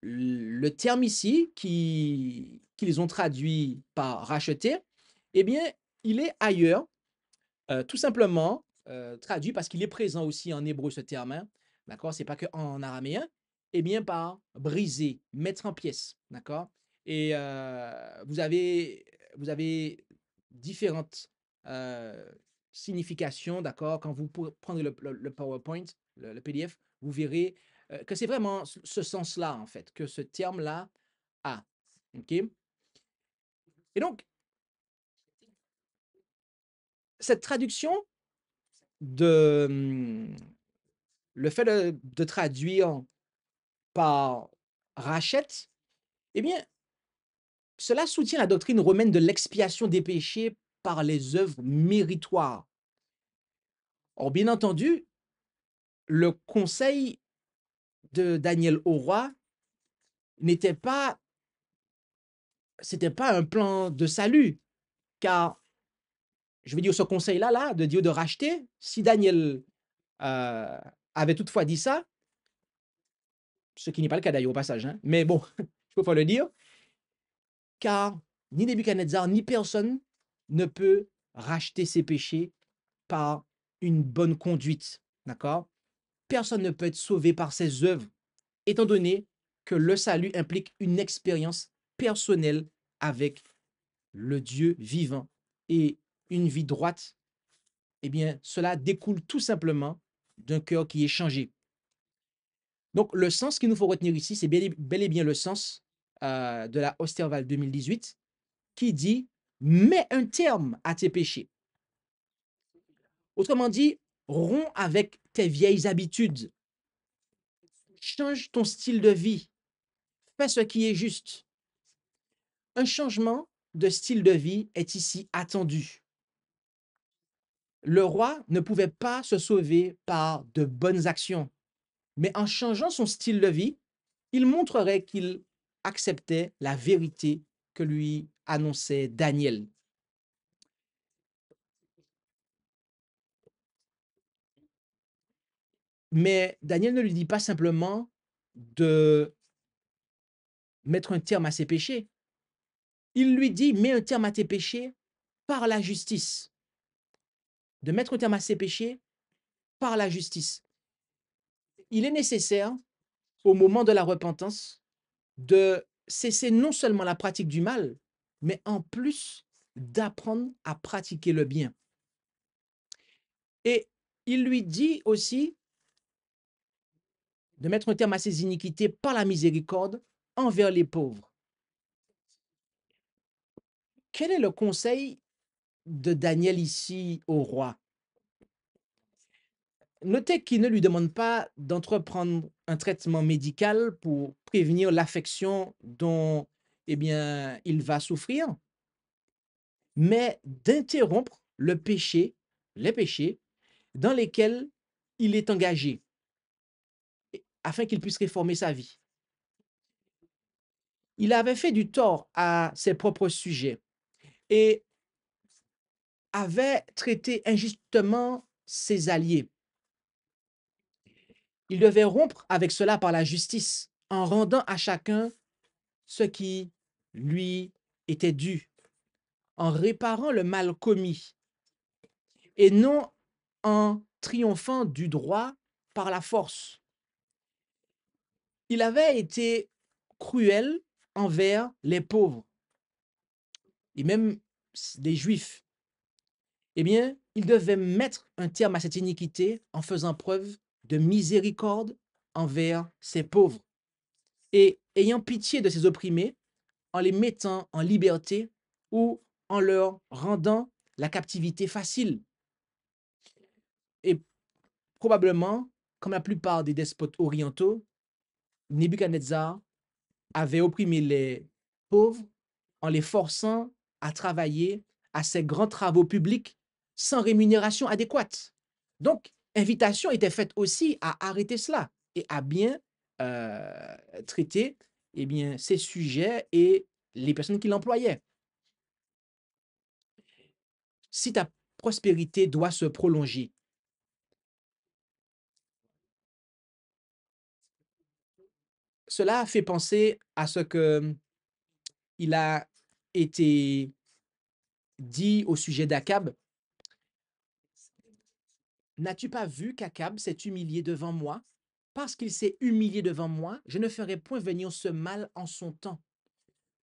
le terme ici, qu'ils ont traduit par racheter, eh bien, il est ailleurs, tout simplement traduit parce qu'il est présent aussi en hébreu ce terme, hein, d'accord? C'est pas que en araméen, eh bien par briser, mettre en pièces, d'accord? Et vous avez différentes significations, d'accord? Quand vous prendrez le PowerPoint, le PDF, vous verrez que c'est vraiment ce sens-là, en fait, que ce terme-là a. OK? Et donc, cette traduction de le fait de traduire par rachète, eh bien, cela soutient la doctrine romaine de l'expiation des péchés par les œuvres méritoires. Or, bien entendu, le conseil de Daniel au roi n'était pas, c'était pas un plan de salut, car je veux dire, ce conseil-là, de Dieu de racheter, si Daniel avait toutefois dit ça, ce qui n'est pas le cas d'ailleurs au passage, hein, mais bon, il faut pas le dire, car ni Nebuchadnezzar, ni personne ne peut racheter ses péchés par une bonne conduite, d'accord? Personne ne peut être sauvé par ses œuvres, étant donné que le salut implique une expérience personnelle avec le Dieu vivant et une vie droite. Eh bien, cela découle tout simplement d'un cœur qui est changé. Donc, le sens qu'il nous faut retenir ici, c'est bel et bien le sens de la Osterwald 2018 qui dit « Mets un terme à tes péchés ». Autrement dit, romps avec tes vieilles habitudes. Change ton style de vie. Fais ce qui est juste. Un changement de style de vie est ici attendu. Le roi ne pouvait pas se sauver par de bonnes actions, mais en changeant son style de vie, il montrerait qu'il acceptait la vérité que lui annonçait Daniel. Mais Daniel ne lui dit pas simplement de mettre un terme à ses péchés. Il lui dit, mets un terme à tes péchés par la justice. De mettre un terme à ses péchés par la justice. Il est nécessaire, au moment de la repentance, de cesser non seulement la pratique du mal, mais en plus d'apprendre à pratiquer le bien. Et il lui dit aussi de mettre un terme à ses iniquités par la miséricorde envers les pauvres. Quel est le conseil de Daniel ici au roi? Notez qu'il ne lui demande pas d'entreprendre un traitement médical pour prévenir l'affection dont eh bien, il va souffrir, mais d'interrompre le péché, les péchés dans lesquels il est engagé, afin qu'il puisse réformer sa vie. Il avait fait du tort à ses propres sujets et avait traité injustement ses alliés. Il devait rompre avec cela par la justice, en rendant à chacun ce qui lui était dû, en réparant le mal commis, et non en triomphant du droit par la force. Il avait été cruel envers les pauvres, et même les Juifs. Eh bien, il devait mettre un terme à cette iniquité en faisant preuve de miséricorde envers ses pauvres et ayant pitié de ses opprimés en les mettant en liberté ou en leur rendant la captivité facile. Et probablement, comme la plupart des despotes orientaux, Nebuchadnezzar avait opprimé les pauvres en les forçant à travailler à ces grands travaux publics sans rémunération adéquate. Donc, invitation était faite aussi à arrêter cela et à bien traiter eh bien, ces sujets et les personnes qui l'employaient. Si ta prospérité doit se prolonger, cela fait penser à ce que il a été dit au sujet d'Akab. N'as-tu pas vu qu'Akab s'est humilié devant moi? Parce qu'il s'est humilié devant moi, je ne ferai point venir ce mal en son temps.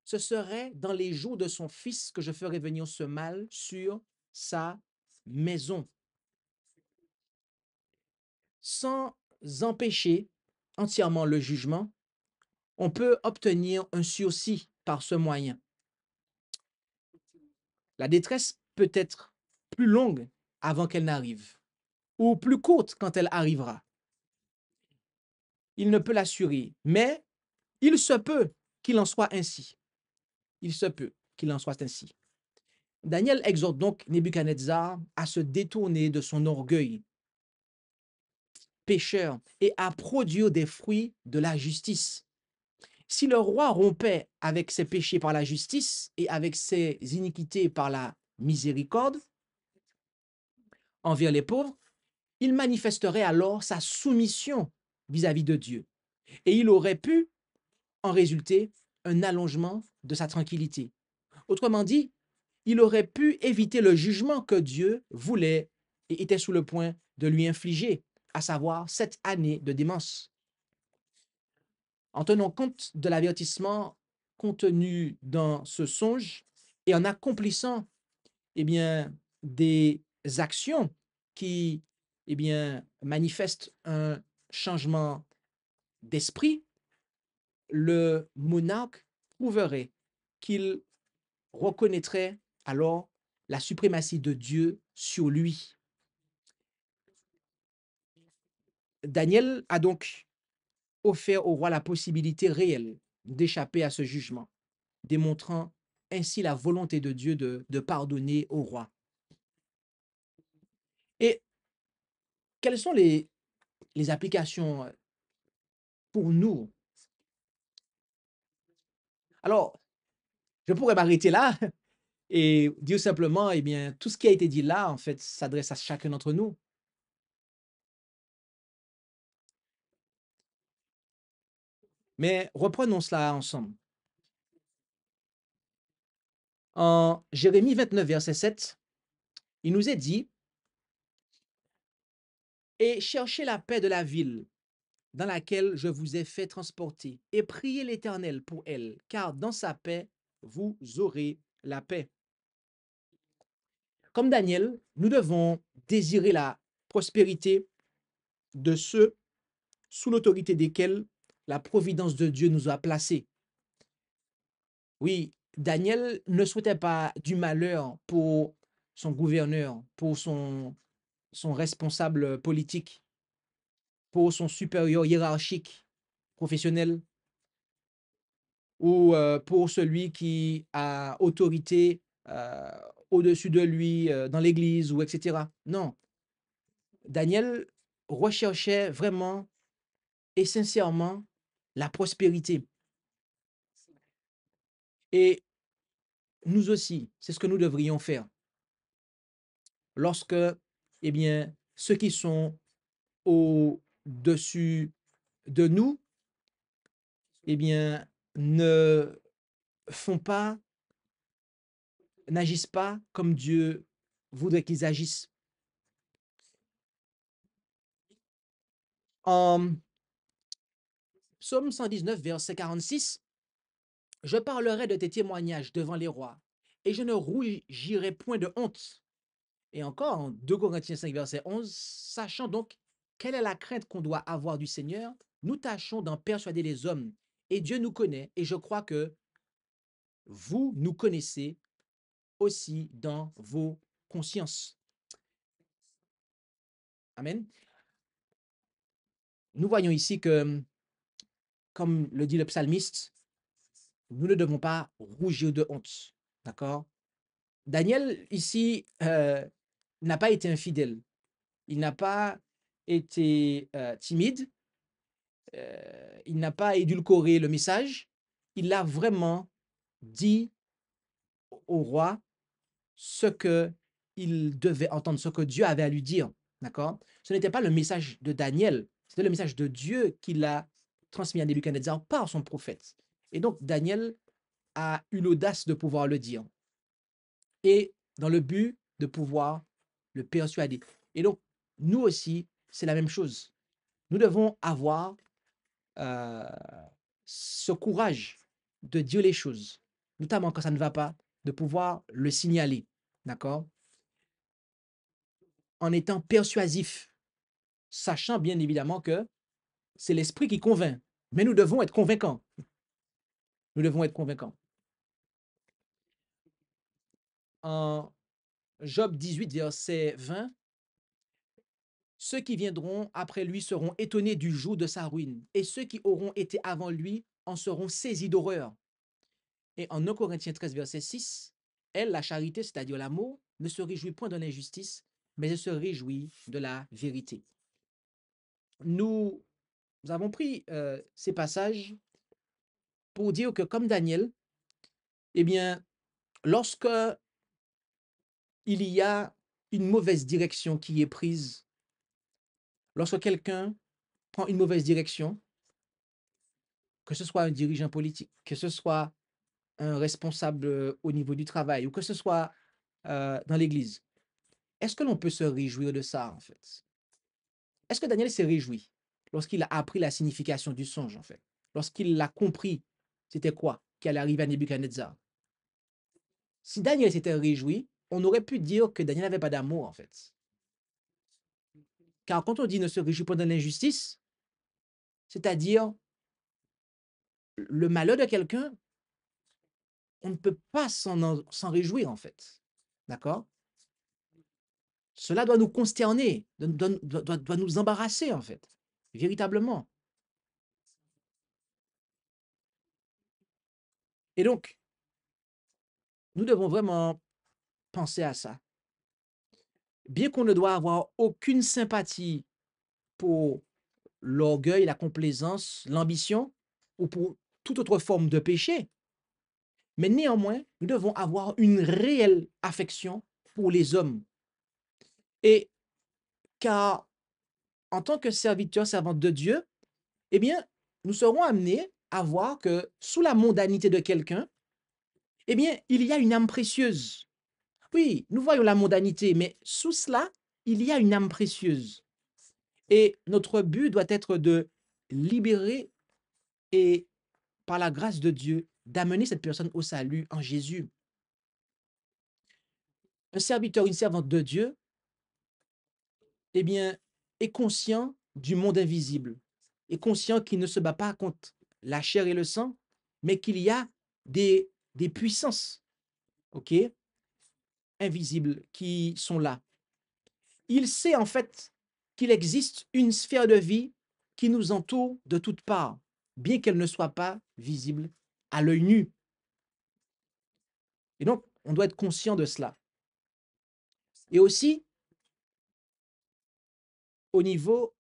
Ce serait dans les jours de son fils que je ferai venir ce mal sur sa maison. Sans empêcher entièrement le jugement, on peut obtenir un sursis par ce moyen. La détresse peut être plus longue avant qu'elle n'arrive, ou plus courte quand elle arrivera. Il ne peut l'assurer, mais il se peut qu'il en soit ainsi. Il se peut qu'il en soit ainsi. Daniel exhorte donc Nebuchadnezzar à se détourner de son orgueil pécheur et à produire des fruits de la justice. Si le roi rompait avec ses péchés par la justice et avec ses iniquités par la miséricorde envers les pauvres, il manifesterait alors sa soumission vis-à-vis de Dieu. Et il aurait pu en résulter un allongement de sa tranquillité. Autrement dit, il aurait pu éviter le jugement que Dieu voulait et était sous le point de lui infliger, à savoir 7 années de démence. En tenant compte de l'avertissement contenu dans ce songe et en accomplissant eh bien, des actions qui eh bien, manifestent un changement d'esprit, le monarque prouverait qu'il reconnaîtrait alors la suprématie de Dieu sur lui. Daniel a donc offert au roi la possibilité réelle d'échapper à ce jugement, démontrant ainsi la volonté de Dieu de pardonner au roi. Et quelles sont les applications pour nous? Alors, je pourrais m'arrêter là et dire simplement, eh bien, tout ce qui a été dit là, en fait, s'adresse à chacun d'entre nous. Mais reprenons cela ensemble. En Jérémie 29, verset 7, il nous est dit, « Et cherchez la paix de la ville dans laquelle je vous ai fait transporter, et priez l'Éternel pour elle, car dans sa paix, vous aurez la paix. » Comme Daniel, nous devons désirer la prospérité de ceux sous l'autorité desquels la providence de Dieu nous a placés. Oui, Daniel ne souhaitait pas du malheur pour son gouverneur, pour son responsable politique, pour son supérieur hiérarchique, professionnel, ou pour celui qui a autorité au-dessus de lui dans l'église, ou etc. Non, Daniel recherchait vraiment et sincèrement la prospérité. Et nous aussi, c'est ce que nous devrions faire. Lorsque, eh bien, ceux qui sont au-dessus de nous, eh bien, ne font pas, n'agissent pas comme Dieu voudrait qu'ils agissent. En Psaume 119, verset 46, « Je parlerai de tes témoignages devant les rois, et je ne rougirai point de honte. » Et encore, en 2 Corinthiens 5, verset 11, « Sachant donc quelle est la crainte qu'on doit avoir du Seigneur, nous tâchons d'en persuader les hommes. Et Dieu nous connaît, et je crois que vous nous connaissez aussi dans vos consciences. » Amen. Nous voyons ici que, comme le dit le psalmiste, nous ne devons pas rougir de honte. D'accord? Daniel, ici, n'a pas été infidèle. Il n'a pas été timide. Il n'a pas édulcoré le message. Il a vraiment dit au roi ce qu'il devait entendre, ce que Dieu avait à lui dire. D'accord? Ce n'était pas le message de Daniel, c'était le message de Dieu qu'il a transmis à Nebuchadnezzar par son prophète. Et donc, Daniel a eu l'audace de pouvoir le dire. Et dans le but de pouvoir le persuader. Et donc, nous aussi, c'est la même chose. Nous devons avoir ce courage de dire les choses, notamment quand ça ne va pas, de pouvoir le signaler. D'accord? En étant persuasif, sachant bien évidemment que c'est l'esprit qui convainc. Mais nous devons être convaincants. Nous devons être convaincants. En Job 18, verset 20, « Ceux qui viendront après lui seront étonnés du jour de sa ruine, et ceux qui auront été avant lui en seront saisis d'horreur. » Et en 1 Corinthiens 13, verset 6, « Elle, la charité, c'est-à-dire l'amour, ne se réjouit point de l'injustice, mais elle se réjouit de la vérité. » Nous avons pris ces passages pour dire que, comme Daniel, eh bien, lorsque il y a une mauvaise direction qui est prise, lorsque quelqu'un prend une mauvaise direction, que ce soit un dirigeant politique, que ce soit un responsable au niveau du travail ou que ce soit dans l'Église, est-ce que l'on peut se réjouir de ça, en fait? Est-ce que Daniel s'est réjoui lorsqu'il a appris la signification du songe, en fait? Lorsqu'il l'a compris, c'était quoi qui allait arriver à Nebuchadnezzar? Si Daniel s'était réjoui, on aurait pu dire que Daniel n'avait pas d'amour, en fait. Car quand on dit ne se réjouit pas de l'injustice, c'est-à-dire le malheur de quelqu'un, on ne peut pas s'en réjouir, en fait. D'accord? Cela doit nous consterner, doit nous embarrasser, en fait, véritablement. Et donc, nous devons vraiment penser à ça. Bien qu'on ne doit avoir aucune sympathie pour l'orgueil, la complaisance, l'ambition ou pour toute autre forme de péché, mais néanmoins, nous devons avoir une réelle affection pour les hommes. Et car en tant que serviteur, servante de Dieu, eh bien, nous serons amenés à voir que sous la mondanité de quelqu'un, eh bien, il y a une âme précieuse. Oui, nous voyons la mondanité, mais sous cela, il y a une âme précieuse. Et notre but doit être de libérer et, par la grâce de Dieu, d'amener cette personne au salut en Jésus. Un serviteur, une servante de Dieu, eh bien, est conscient du monde invisible, est conscient qu'il ne se bat pas contre la chair et le sang, mais qu'il y a des puissances, ok, invisibles qui sont là. Il sait en fait qu'il existe une sphère de vie qui nous entoure de toutes parts, bien qu'elle ne soit pas visible à l'œil nu. Et donc, on doit être conscient de cela. Et aussi, au niveau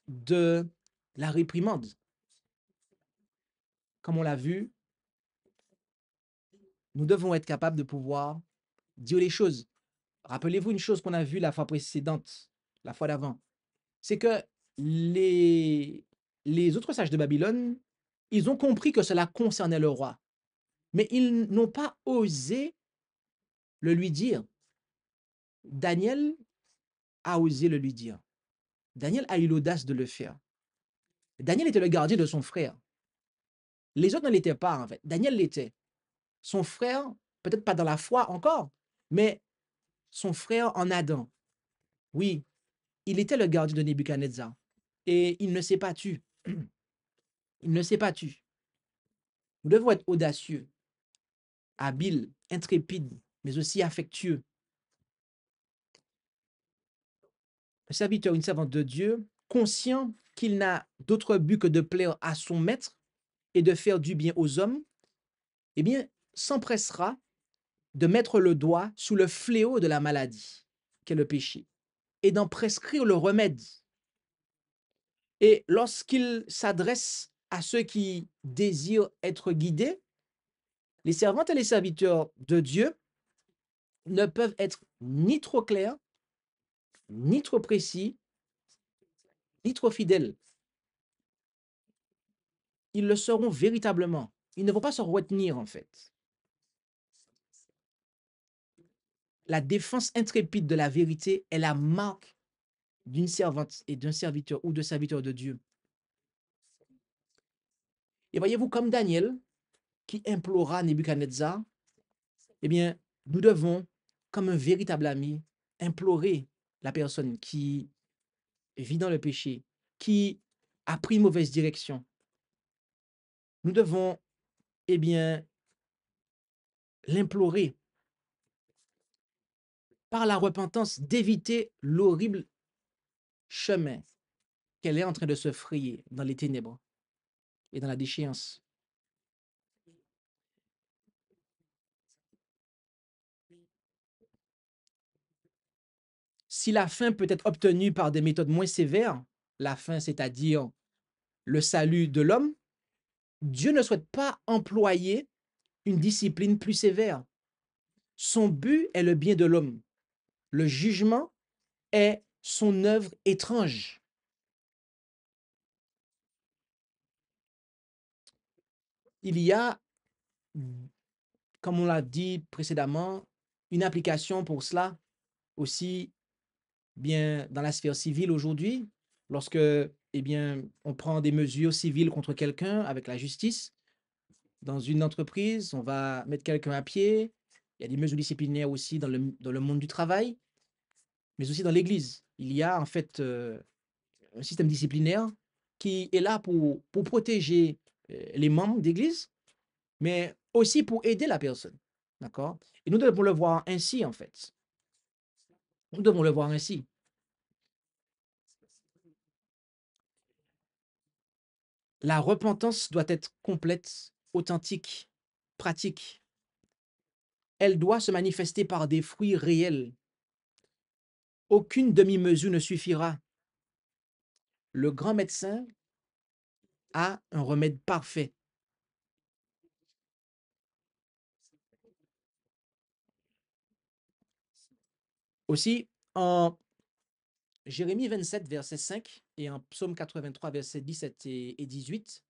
de la réprimande, comme on l'a vu, nous devons être capables de pouvoir dire les choses. Rappelez-vous une chose qu'on a vue la fois précédente, la fois d'avant, c'est que les autres sages de Babylone, ils ont compris que cela concernait le roi, mais ils n'ont pas osé le lui dire. Daniel a osé le lui dire. Daniel a eu l'audace de le faire. Daniel était le gardien de son frère. Les autres ne l'étaient pas, en fait. Daniel l'était. Son frère, peut-être pas dans la foi encore, mais son frère en Adam. Oui, il était le gardien de Nebuchadnezzar. Et il ne s'est pas tu. Il ne s'est pas tu. Nous devons être audacieux, habiles, intrépides, mais aussi affectueux. Un serviteur, une servante de Dieu, conscient qu'il n'a d'autre but que de plaire à son maître et de faire du bien aux hommes, eh bien, s'empressera de mettre le doigt sous le fléau de la maladie, qu'est le péché, et d'en prescrire le remède. Et lorsqu'il s'adresse à ceux qui désirent être guidés, les servantes et les serviteurs de Dieu ne peuvent être ni trop clairs, ni trop précis, ni trop fidèles. Ils le seront véritablement. Ils ne vont pas se retenir, en fait. La défense intrépide de la vérité est la marque d'une servante et d'un serviteur ou de serviteur de Dieu. Et voyez-vous, comme Daniel, qui implora Nebuchadnezzar, eh bien, nous devons, comme un véritable ami, implorer la personne qui vit dans le péché, qui a pris une mauvaise direction. Nous devons, eh bien, l'implorer par la repentance d'éviter l'horrible chemin qu'elle est en train de se frayer dans les ténèbres et dans la déchéance. Si la fin peut être obtenue par des méthodes moins sévères, la fin, c'est-à-dire le salut de l'homme, Dieu ne souhaite pas employer une discipline plus sévère. Son but est le bien de l'homme. Le jugement est son œuvre étrange. il y a, comme on l'a dit précédemment, une application pour cela aussi bien dans la sphère civile aujourd'hui, lorsque on prend des mesures civiles contre quelqu'un avec la justice. Dans une entreprise, on va mettre quelqu'un à pied. Il y a des mesures disciplinaires aussi dans le monde du travail, mais aussi dans l'Église. Il y a en fait un système disciplinaire qui est là pour protéger les membres d'Église, mais aussi pour aider la personne. D'accord? Et nous devons le voir ainsi, en fait. Nous devons le voir ainsi. La repentance doit être complète, authentique, pratique. Elle doit se manifester par des fruits réels. Aucune demi-mesure ne suffira. Le grand médecin a un remède parfait. Aussi, en Jérémie 27, verset 5 et en Psaume 83, verset 17 et 18,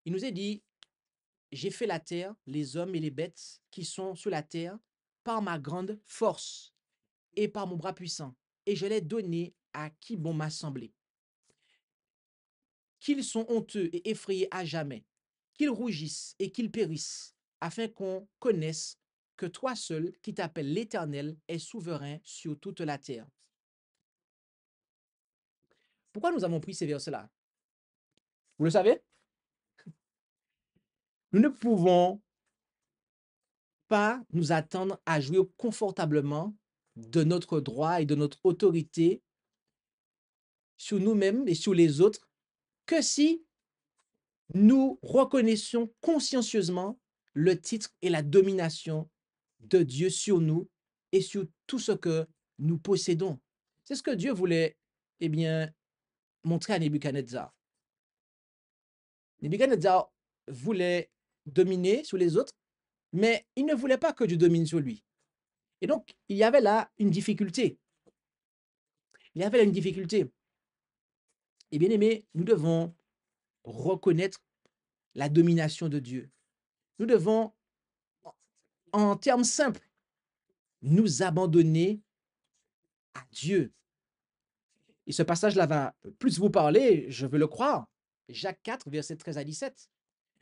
il nous est dit, j'ai fait la terre, les hommes et les bêtes qui sont sur la terre par ma grande force et par mon bras puissant, et je l'ai donné à qui bon m'a semblé. Qu'ils sont honteux et effrayés à jamais, qu'ils rougissent et qu'ils périssent, afin qu'on connaisse que toi seul, qui t'appelles l'Éternel, est souverain sur toute la terre. Pourquoi nous avons pris ces versets-là? Vous le savez? Nous ne pouvons pas nous attendre à jouir confortablement de notre droit et de notre autorité sur nous-mêmes et sur les autres que si nous reconnaissions consciencieusement le titre et la domination de Dieu sur nous et sur tout ce que nous possédons. C'est ce que Dieu voulait montrer à Nebuchadnezzar. Nebuchadnezzar voulait dominer sur les autres, mais il ne voulait pas que Dieu domine sur lui. Et donc, il y avait là une difficulté. Il y avait là une difficulté. Et bien aimé, nous devons reconnaître la domination de Dieu. Nous devons, en termes simples, nous abandonner à Dieu. Et ce passage-là va plus vous parler, je veux le croire. Jacques 4, versets 13 à 17.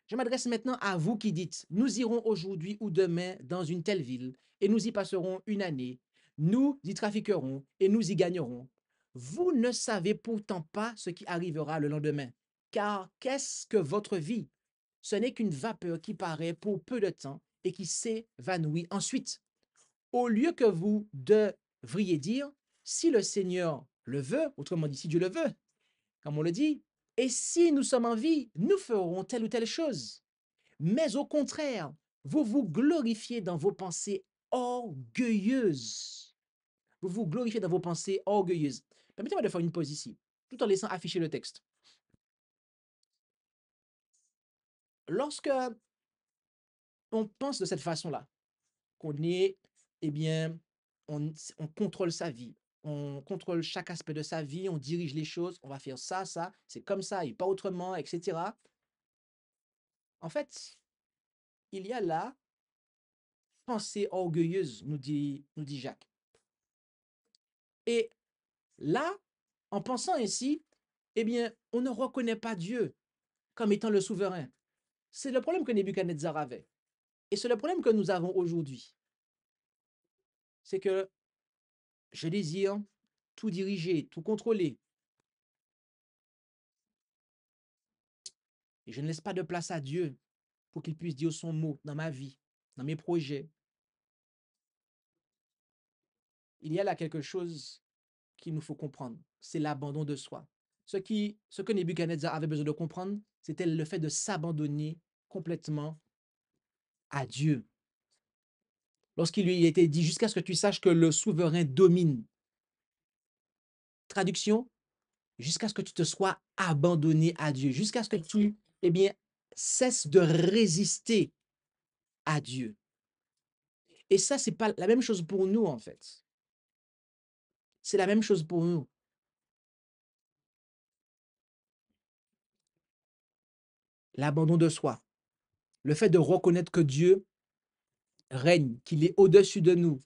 Je m'adresse maintenant à vous qui dites, nous irons aujourd'hui ou demain dans une telle ville et nous y passerons une année. Nous y trafiquerons et nous y gagnerons. Vous ne savez pourtant pas ce qui arrivera le lendemain. Car qu'est-ce que votre vie? Ce n'est qu'une vapeur qui paraît pour peu de temps et qui s'évanouit ensuite. Au lieu que vous devriez dire, si le Seigneur le veut, autrement dit, si Dieu le veut, comme on le dit, et si nous sommes en vie, nous ferons telle ou telle chose. Mais au contraire, vous vous glorifiez dans vos pensées orgueilleuses. Vous vous glorifiez dans vos pensées orgueilleuses. Permettez-moi de faire une pause ici, tout en laissant afficher le texte. Lorsque on pense de cette façon-là, qu'on est, on contrôle sa vie, on contrôle chaque aspect de sa vie, on dirige les choses, on va faire ça, c'est comme ça et pas autrement, etc. En fait, il y a là pensée orgueilleuse, nous dit Jacques. Et là, en pensant ainsi, on ne reconnaît pas Dieu comme étant le souverain. C'est le problème que Nebuchadnezzar avait. Et c'est le problème que nous avons aujourd'hui. C'est que je désire tout diriger, tout contrôler. Et je ne laisse pas de place à Dieu pour qu'il puisse dire son mot dans ma vie, dans mes projets. Il y a là quelque chose qu'il nous faut comprendre. C'est l'abandon de soi. Ce que Nebuchadnezzar avait besoin de comprendre, c'était le fait de s'abandonner complètement à Dieu. Lorsqu'il lui était dit, jusqu'à ce que tu saches que le souverain domine. Traduction, jusqu'à ce que tu te sois abandonné à Dieu, jusqu'à ce que tu, cesses de résister à Dieu. Et ça, c'est pas la même chose pour nous, en fait. C'est la même chose pour nous. L'abandon de soi. le fait de reconnaître que Dieu règne, qu'il est au-dessus de nous,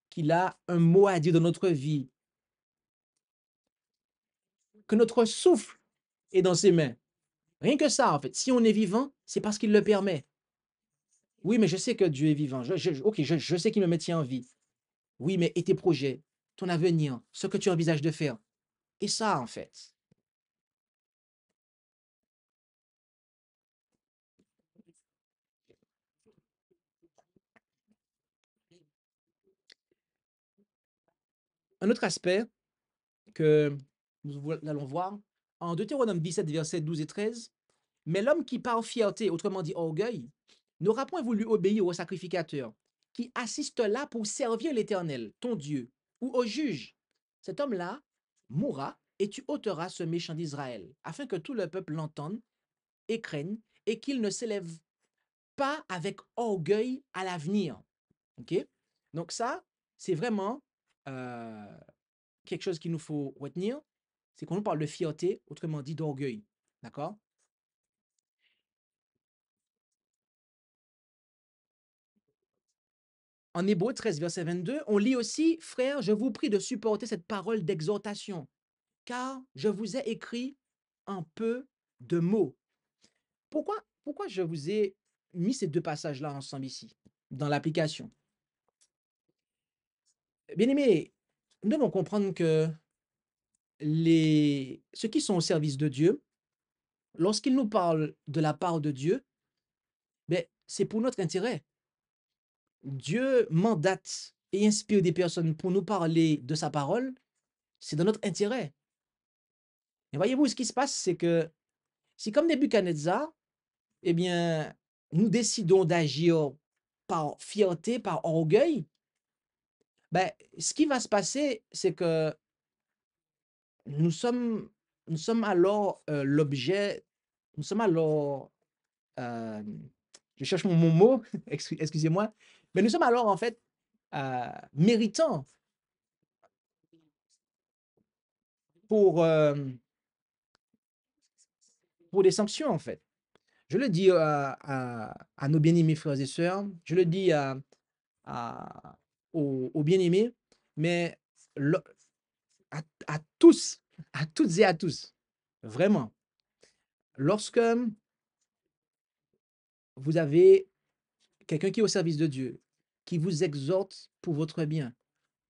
qu'il a un mot à dire dans notre vie, que notre souffle est dans ses mains. Rien que ça, en fait. Si on est vivant, c'est parce qu'il le permet. Oui, mais je sais que Dieu est vivant. Ok, je sais qu'il me maintient en vie. Oui, mais et tes projets, ton avenir, ce que tu envisages de faire. Et ça, en fait. Un autre aspect que nous allons voir en Deutéronome 17, versets 12 et 13. Mais l'homme qui par fierté, autrement dit orgueil, n'aura point voulu obéir au sacrificateur, qui assiste là pour servir l'Éternel, ton Dieu, ou au juge. Cet homme-là mourra et tu ôteras ce méchant d'Israël, afin que tout le peuple l'entende et craigne, et qu'il ne s'élève pas avec orgueil à l'avenir. Ok? Donc ça, c'est vraiment quelque chose qu'il nous faut retenir, c'est qu'on nous parle de fierté, autrement dit d'orgueil. D'accord? En Hébreux 13, verset 22, on lit aussi, frères, je vous prie de supporter cette parole d'exhortation, car je vous ai écrit un peu de mots. Pourquoi je vous ai mis ces deux passages-là ensemble ici, dans l'application? Bien aimé, nous devons comprendre que ceux qui sont au service de Dieu, lorsqu'ils nous parlent de la part de Dieu, ben, c'est pour notre intérêt. Dieu mandate et inspire des personnes pour nous parler de sa parole, c'est dans notre intérêt. Et voyez-vous, ce qui se passe, c'est que si comme Nebuchadnezzar, eh bien, nous décidons d'agir par fierté, par orgueil, ben, ce qui va se passer, c'est que nous sommes, nous sommes alors l'objet, nous sommes alors, euh, je cherche mon mot, excusez-moi, mais nous sommes alors en fait méritants pour, pour des sanctions en fait. Je le dis à nos bien-aimés frères et sœurs, je le dis à- aux bien-aimés, mais lo- à tous, à toutes et à tous, vraiment, lorsque vous avez quelqu'un qui est au service de Dieu, qui vous exhorte pour votre bien,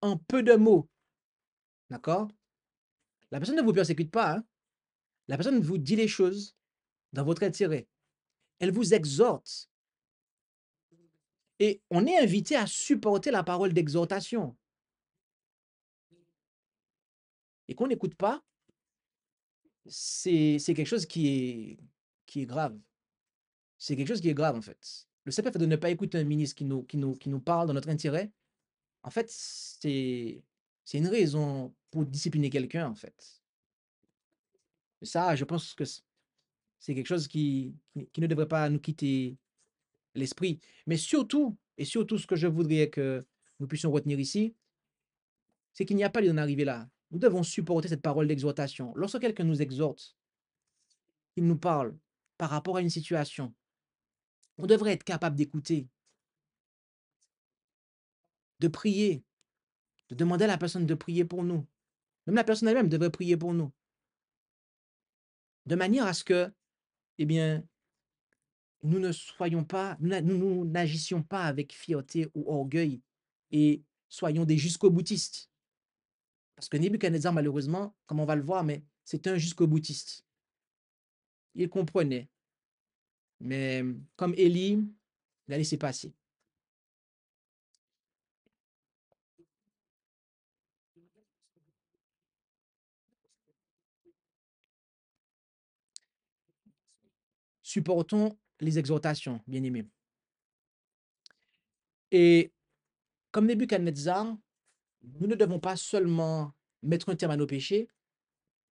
en peu de mots, d'accord? La personne ne vous persécute pas, hein? La personne vous dit les choses dans votre intérêt. Elle vous exhorte. Et on est invité à supporter la parole d'exhortation. Et qu'on n'écoute pas, c'est quelque chose qui est grave. C'est quelque chose qui est grave, en fait. Le simple fait de ne pas écouter un ministre qui nous parle dans notre intérêt, en fait, c'est une raison pour discipliner quelqu'un, en fait. Et ça, je pense que c'est quelque chose qui ne devrait pas nous quitter l'esprit. Mais surtout, et surtout, ce que je voudrais que nous puissions retenir ici, c'est qu'il n'y a pas lieu d'en arriver là. Nous devons supporter cette parole d'exhortation. Lorsque quelqu'un nous exhorte, il nous parle par rapport à une situation, on devrait être capable d'écouter, de prier, de demander à la personne de prier pour nous. Même la personne elle-même devrait prier pour nous. De manière à ce que, eh bien, nous ne soyons pas, nous n'agissions pas avec fierté ou orgueil et soyons des jusqu'au-boutistes. Parce que Nebuchadnezzar, malheureusement, comme on va le voir, mais c'est un jusqu'au-boutiste. Il comprenait. Mais comme Élie, il a laissé passer. Supportons les exhortations, bien-aimés. Et comme Nebuchadnezzar, nous ne devons pas seulement mettre un terme à nos péchés,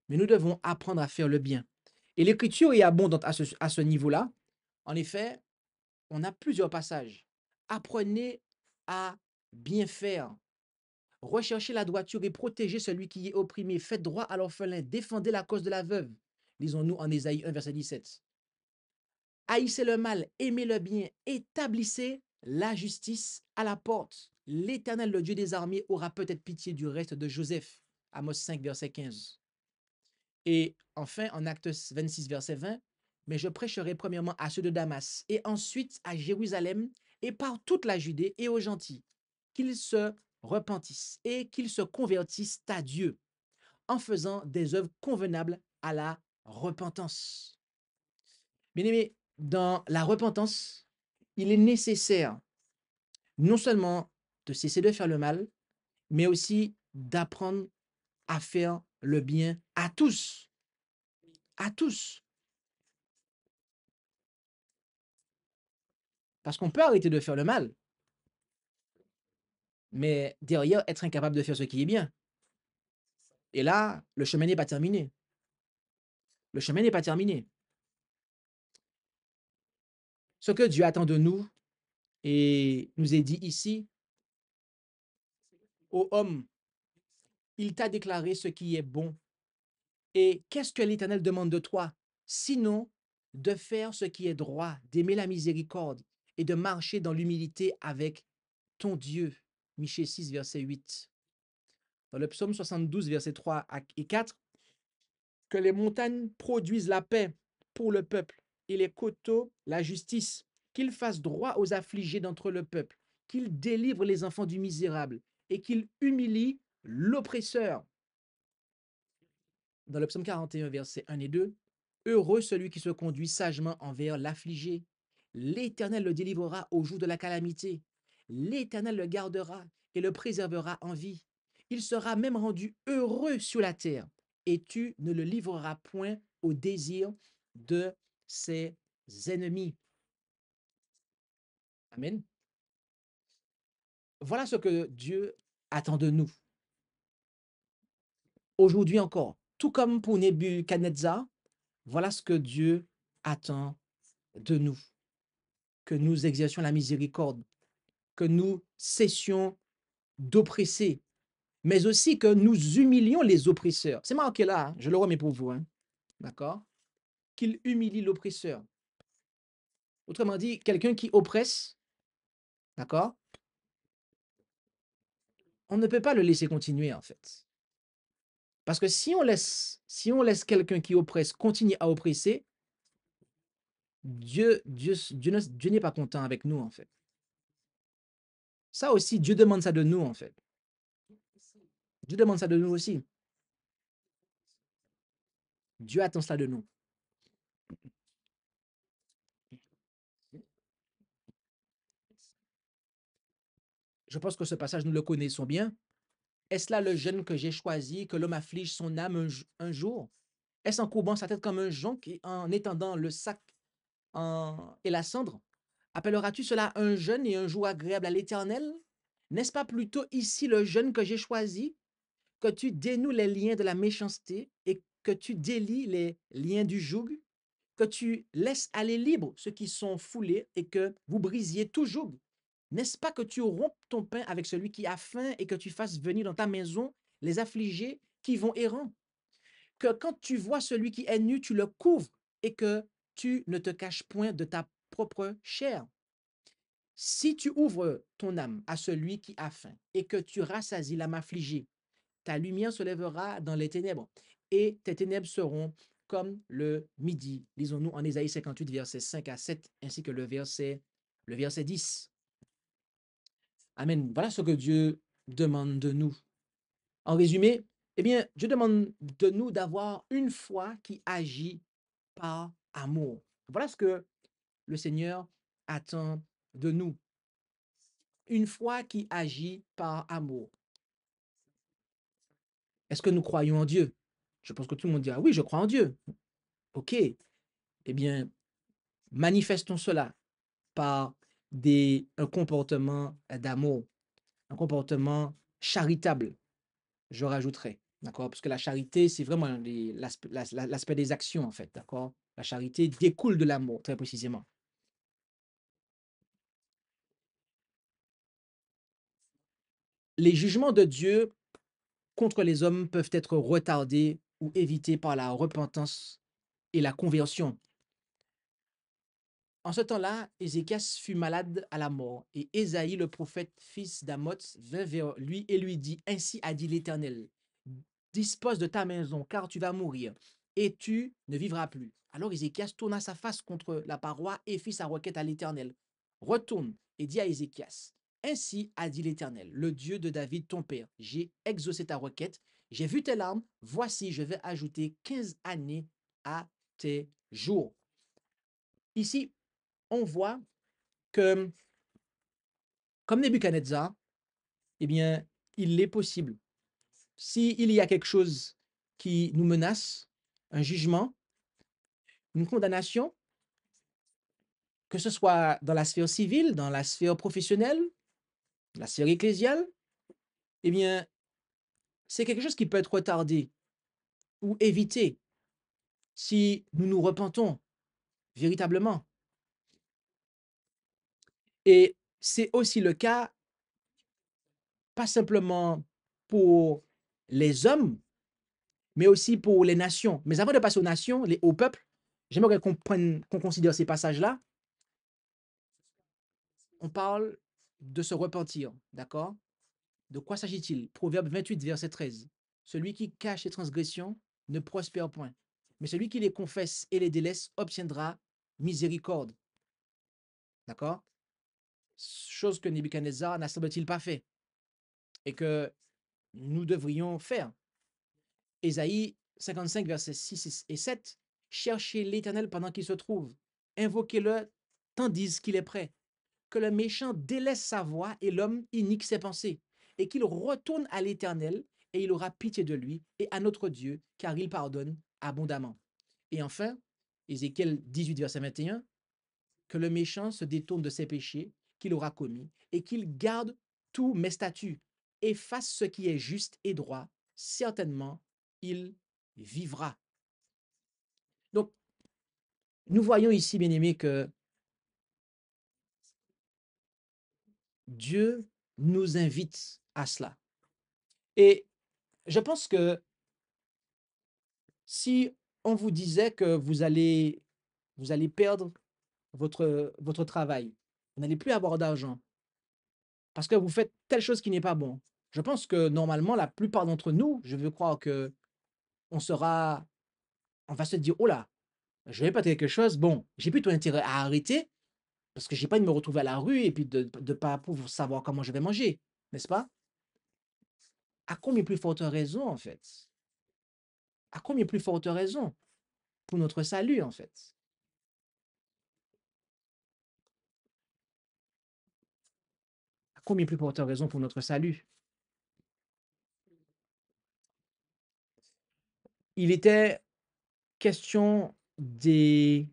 mais nous devons apprendre à faire le bien. Et l'Écriture est abondante à ce niveau-là. En effet, on a plusieurs passages. Apprenez à bien faire. Recherchez la droiture et protégez celui qui est opprimé. Faites droit à l'orphelin. Défendez la cause de la veuve. Lisons-nous en Ésaïe 1, verset 17. haïssez le mal, aimez le bien, établissez la justice à la porte. L'Éternel, le Dieu des armées, aura peut-être pitié du reste de Joseph. Amos 5, verset 15. Et enfin, en Actes 26, verset 20, mais je prêcherai premièrement à ceux de Damas et ensuite à Jérusalem et par toute la Judée et aux gentils, qu'ils se repentissent et qu'ils se convertissent à Dieu en faisant des œuvres convenables à la repentance. Bien-aimés, dans la repentance, il est nécessaire non seulement de cesser de faire le mal, mais aussi d'apprendre à faire le bien à tous. À tous. Parce qu'on peut arrêter de faire le mal, mais derrière, être incapable de faire ce qui est bien. Et là, le chemin n'est pas terminé. Le chemin n'est pas terminé. Ce que Dieu attend de nous, et nous est dit ici, ô homme, il t'a déclaré ce qui est bon. Et qu'est-ce que l'Éternel demande de toi? Sinon, de faire ce qui est droit, d'aimer la miséricorde et de marcher dans l'humilité avec ton Dieu. Michée 6, verset 8. Dans le psaume 72, verset 3 et 4, que les montagnes produisent la paix pour le peuple et les coteaux la justice, qu'il fasse droit aux affligés d'entre le peuple, qu'il délivre les enfants du misérable et qu'il humilie l'oppresseur. Dans le psaume 41, versets 1 et 2, heureux celui qui se conduit sagement envers l'affligé. L'Éternel le délivrera au jour de la calamité. L'Éternel le gardera et le préservera en vie. Il sera même rendu heureux sur la terre, et tu ne le livreras point au désir de ses ennemis. Amen. Voilà ce que Dieu attend de nous. Aujourd'hui encore, tout comme pour Nebuchadnezzar, voilà ce que Dieu attend de nous. Que nous exercions la miséricorde, que nous cessions d'oppresser, mais aussi que nous humilions les oppresseurs. C'est marqué là, hein, je le remets pour vous. Hein, d'accord? Qu'il humilie l'oppresseur. Autrement dit, quelqu'un qui oppresse, d'accord? On ne peut pas le laisser continuer, en fait. Parce que si on laisse quelqu'un qui oppresse continuer à oppresser, Dieu n'est pas content avec nous, en fait. Ça aussi, Dieu demande ça de nous, en fait. Dieu demande ça de nous aussi. Dieu attend ça de nous. Je pense que ce passage, nous le connaissons bien. Est-ce là le jeune que j'ai choisi, que l'homme afflige son âme un jour? Est-ce en courbant sa tête comme un jonc et en étendant le sac et la cendre? Appelleras-tu cela un jeûne et un jour agréable à l'Éternel? N'est-ce pas plutôt ici le jeûne que j'ai choisi, que tu dénoues les liens de la méchanceté et que tu délies les liens du joug, que tu laisses aller libre ceux qui sont foulés et que vous brisiez tout joug? N'est-ce pas que tu rompes ton pain avec celui qui a faim et que tu fasses venir dans ta maison les affligés qui vont errants? Que quand tu vois celui qui est nu, tu le couvres et que tu ne te caches point de ta propre chair. Si tu ouvres ton âme à celui qui a faim et que tu rassasies l'âme affligée, ta lumière se lèvera dans les ténèbres et tes ténèbres seront comme le midi. Lisons-nous en Ésaïe 58, versets 5 à 7, ainsi que le verset 10. Amen. Voilà ce que Dieu demande de nous. En résumé, eh bien, Dieu demande de nous d'avoir une foi qui agit par amour. Voilà ce que le Seigneur attend de nous. Une foi qui agit par amour. Est-ce que nous croyons en Dieu? Je pense que tout le monde dira, oui, je crois en Dieu. OK. Eh bien, manifestons cela par un comportement d'amour, un comportement charitable, je rajouterais. D'accord? Parce que la charité, c'est vraiment l'aspect des actions, en fait. D'accord? La charité découle de l'amour, très précisément. Les jugements de Dieu contre les hommes peuvent être retardés ou évités par la repentance et la conversion. En ce temps-là, Ézéchias fut malade à la mort, et Ésaïe, le prophète, fils d'Amoz, vint vers lui et lui dit, Ainsi a dit l'Éternel, dispose de ta maison, car tu vas mourir, et tu ne vivras plus. Alors Ézéchias tourna sa face contre la paroi et fit sa requête à l'Éternel. Retourne et dis à Ézéchias, Ainsi a dit l'Éternel, le Dieu de David, ton père, j'ai exaucé ta requête, j'ai vu tes larmes, voici, je vais ajouter 15 années à tes jours. Ici, on voit que, comme Nebuchadnezzar, eh bien, il est possible, s'il y a quelque chose qui nous menace, un jugement, une condamnation, que ce soit dans la sphère civile, dans la sphère professionnelle, la sphère ecclésiale, eh bien, c'est quelque chose qui peut être retardé ou évité si nous nous repentons véritablement. Et c'est aussi le cas, pas simplement pour les hommes, mais aussi pour les nations. Mais avant de passer aux nations, aux peuples, j'aimerais qu'on considère ces passages-là. On parle de se repentir, d'accord? De quoi s'agit-il? Proverbe 28, verset 13. Celui qui cache ses transgressions ne prospère point, mais celui qui les confesse et les délaisse obtiendra miséricorde. D'accord? Chose que Nebuchadnezzar n'a semble-t-il pas fait et que nous devrions faire. Ésaïe 55, versets 6 et 7. Cherchez l'Éternel pendant qu'il se trouve. Invoquez-le tandis qu'il est prêt. Que le méchant délaisse sa voie et l'homme inique ses pensées. Et qu'il retourne à l'Éternel et il aura pitié de lui et à notre Dieu, car il pardonne abondamment. Et enfin, Ézéchiel 18, verset 21. Que le méchant se détourne de ses péchés qu'il aura commis et qu'il garde tous mes statuts et fasse ce qui est juste et droit. Certainement, il vivra. Donc, nous voyons ici, bien-aimés, que Dieu nous invite à cela. Et je pense que si on vous disait que vous allez perdre votre travail, vous n'allez plus avoir d'argent parce que vous faites telle chose qui n'est pas bon, je pense que normalement, la plupart d'entre nous, je veux croire que on va se dire, oh là, je vais pas quelque chose, bon, j'ai plutôt intérêt à arrêter parce que j'ai pas envie de me retrouver à la rue et puis de ne pas pouvoir savoir comment je vais manger, n'est-ce pas? À combien plus forte raison, en fait? À combien plus forte raison pour notre salut, en fait? À combien plus forte raison pour notre salut? Il était question des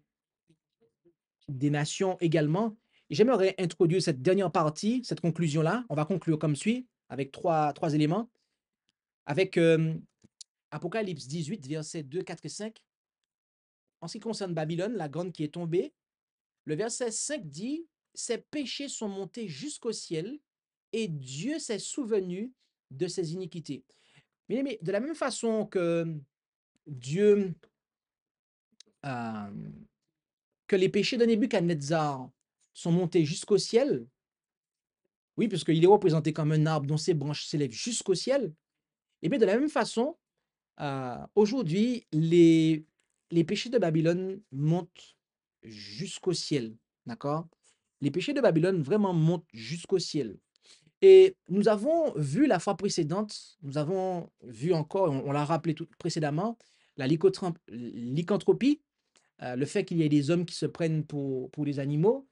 nations également. Et j'aimerais introduire cette dernière partie, cette conclusion-là. On va conclure comme suit, avec trois éléments. Avec Apocalypse 18, versets 2, 4 et 5. En ce qui concerne Babylone, la grande qui est tombée, le verset 5 dit, ses péchés sont montés jusqu'au ciel et Dieu s'est souvenu de ses iniquités. Mais de la même façon que Dieu, euh, que les péchés de Nebuchadnezzar sont montés jusqu'au ciel, oui, parce qu'il est représenté comme un arbre dont ses branches s'élèvent jusqu'au ciel, et bien de la même façon, aujourd'hui, les péchés de Babylone montent jusqu'au ciel, d'accord? Les péchés de Babylone vraiment montent jusqu'au ciel. Et nous avons vu la fois précédente, nous avons vu encore, on l'a rappelé tout précédemment, la lycanthropie, le fait qu'il y ait des hommes qui se prennent pour des animaux.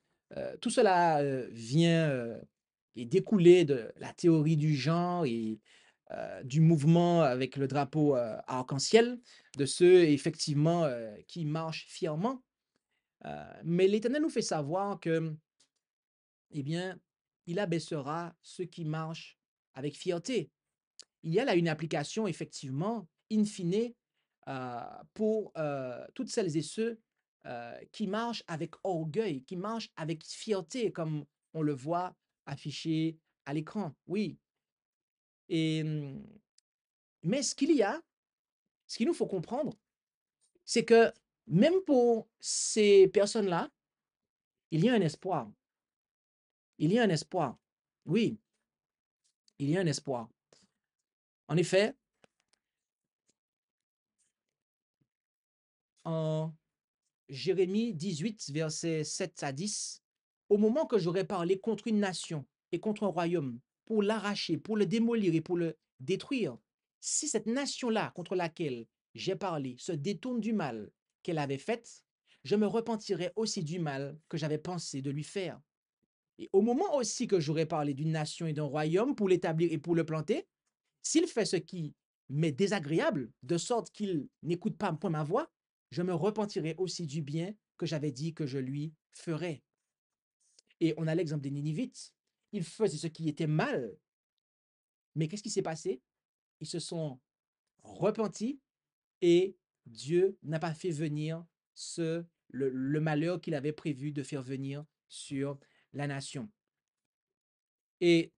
Tout cela vient et découlé de la théorie du genre et du mouvement avec le drapeau arc-en-ciel, de ceux effectivement qui marchent fièrement. Mais l'Éternel nous fait savoir que, eh bien, il abaissera ceux qui marchent avec fierté. Il y a là une application, effectivement, in fine, pour toutes celles et ceux qui marchent avec orgueil, qui marchent avec fierté, comme on le voit affiché à l'écran. Oui. Et, mais ce qu'il nous faut comprendre, c'est que même pour ces personnes-là, il y a un espoir. Il y a un espoir. Oui, il y a un espoir. En effet, en Jérémie 18, versets 7 à 10, au moment que j'aurais parlé contre une nation et contre un royaume, pour l'arracher, pour le démolir et pour le détruire, si cette nation-là contre laquelle j'ai parlé se détourne du mal qu'elle avait fait, je me repentirai aussi du mal que j'avais pensé de lui faire. Et au moment aussi que j'aurais parlé d'une nation et d'un royaume pour l'établir et pour le planter, s'il fait ce qui m'est désagréable, de sorte qu'il n'écoute pas point ma voix, je me repentirai aussi du bien que j'avais dit que je lui ferais. Et on a l'exemple des Ninivites. Ils faisaient ce qui était mal, mais qu'est-ce qui s'est passé? Ils se sont repentis et Dieu n'a pas fait venir le malheur qu'il avait prévu de faire venir sur la nation. Et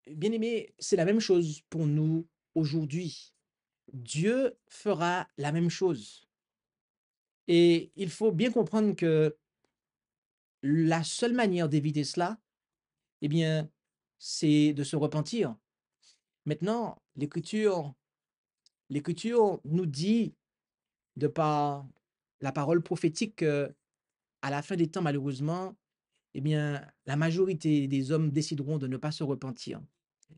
bien aimé, c'est la même chose pour nous aujourd'hui. Dieu fera la même chose. Et il faut bien comprendre que la seule manière d'éviter cela, eh bien, c'est de se repentir. Maintenant, l'Écriture nous dit, de par la parole prophétique, que à la fin des temps, malheureusement, eh bien, la majorité des hommes décideront de ne pas se repentir.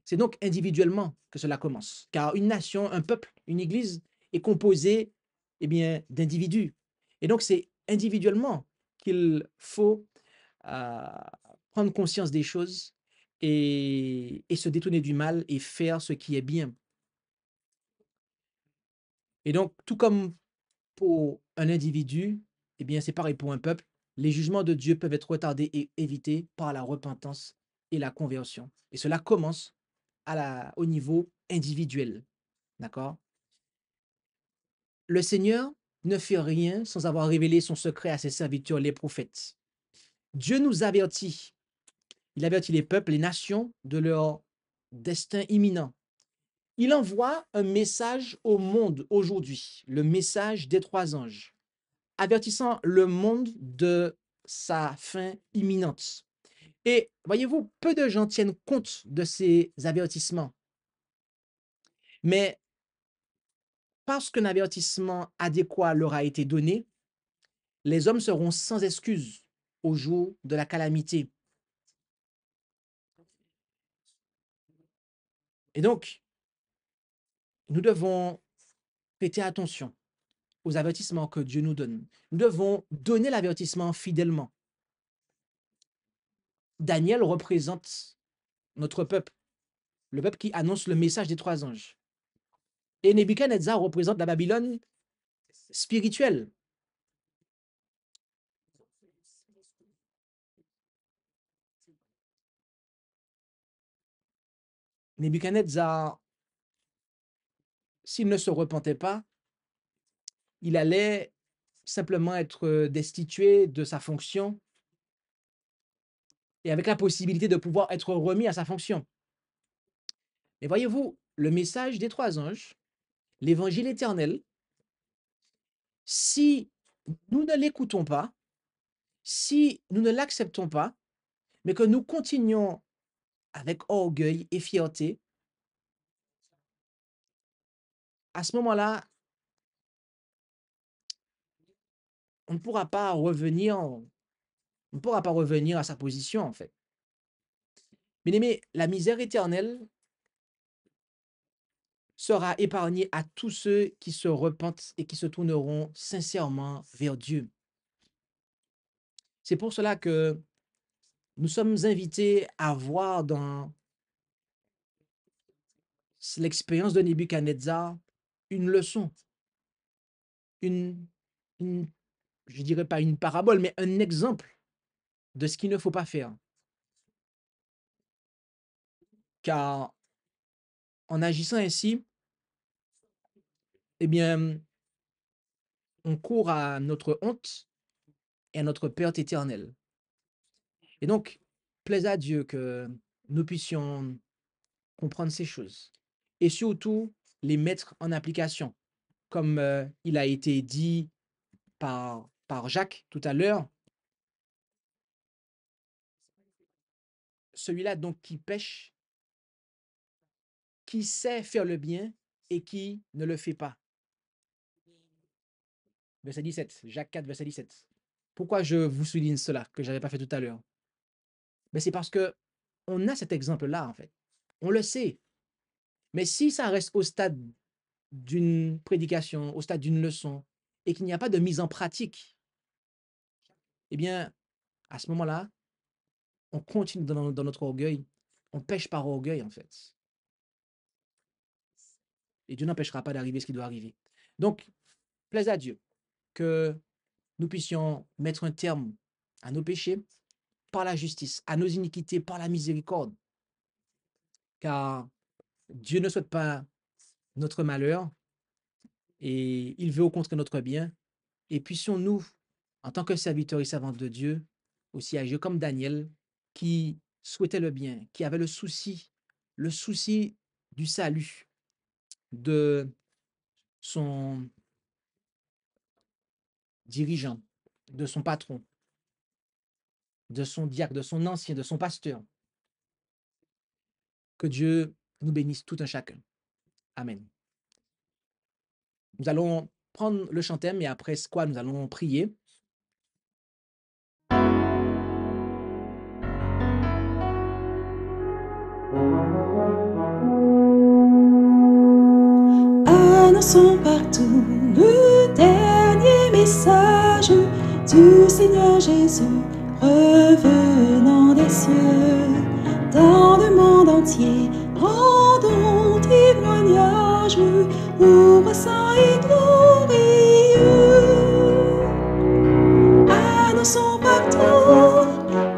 C'est donc individuellement que cela commence, car une nation, un peuple, une église est composée, eh bien, d'individus. Et donc, c'est individuellement qu'il faut euh, prendre conscience des choses et se détourner du mal et faire ce qui est bien. Et donc, tout comme pour un individu, eh bien, c'est pareil pour un peuple. Les jugements de Dieu peuvent être retardés et évités par la repentance et la conversion. Et cela commence au niveau individuel. D'accord? Le Seigneur ne fait rien sans avoir révélé son secret à ses serviteurs, les prophètes. Dieu nous avertit. Il avertit les peuples, les nations de leur destin imminent. Il envoie un message au monde aujourd'hui, le message des trois anges, avertissant le monde de sa fin imminente. Et voyez-vous, peu de gens tiennent compte de ces avertissements. Mais parce qu'un avertissement adéquat leur a été donné, les hommes seront sans excuse au jour de la calamité. Et donc, nous devons prêter attention aux avertissements que Dieu nous donne. Nous devons donner l'avertissement fidèlement. Daniel représente notre peuple, le peuple qui annonce le message des trois anges. Et Nebuchadnezzar représente la Babylone spirituelle. Nebuchadnezzar, s'il ne se repentait pas, il allait simplement être destitué de sa fonction et avec la possibilité de pouvoir être remis à sa fonction. Mais voyez-vous, le message des trois anges, l'évangile éternel, si nous ne l'écoutons pas, si nous ne l'acceptons pas, mais que nous continuons avec orgueil et fierté, à ce moment-là, on ne pourra pas revenir, on ne pourra pas revenir à sa position, en fait. Bien aimé, la misère éternelle sera épargnée à tous ceux qui se repentent et qui se tourneront sincèrement vers Dieu. C'est pour cela que nous sommes invités à voir dans l'expérience de Nebuchadnezzar une leçon, une, une, je dirais pas une parabole, mais un exemple de ce qu'il ne faut pas faire. Car en agissant ainsi, eh bien, on court à notre honte et à notre perte éternelle. Et donc, plaise à Dieu que nous puissions comprendre ces choses et surtout les mettre en application. Comme il a été dit par Jacques tout à l'heure, celui-là donc qui pêche, qui sait faire le bien et qui ne le fait pas. Verset 17, Jacques 4, verset 17. Pourquoi je vous souligne cela, que je n'avais pas fait tout à l'heure? Ben, c'est parce que on a cet exemple-là, en fait. On le sait. Mais si ça reste au stade d'une prédication, au stade d'une leçon, et qu'il n'y a pas de mise en pratique, eh bien, à ce moment-là, on continue dans notre orgueil. On pêche par orgueil, en fait. Et Dieu n'empêchera pas d'arriver ce qui doit arriver. Donc, plaise à Dieu que nous puissions mettre un terme à nos péchés par la justice, à nos iniquités par la miséricorde. Car Dieu ne souhaite pas notre malheur et il veut au contraire notre bien. Et puissions-nous, en tant que serviteurs et servantes de Dieu, aussi agir comme Daniel, qui souhaitait le bien, qui avait le souci du salut de son dirigeant, de son patron, de son diacre, de son ancien, de son pasteur. Que Dieu nous bénisse tout un chacun. Amen. Nous allons prendre le chantème et après quoi nous allons prier. Annonçons partout le dernier message du Seigneur Jésus revenant des cieux. Dans le monde entier, rendons témoignage au roi saint et glorieux. Annonçons partout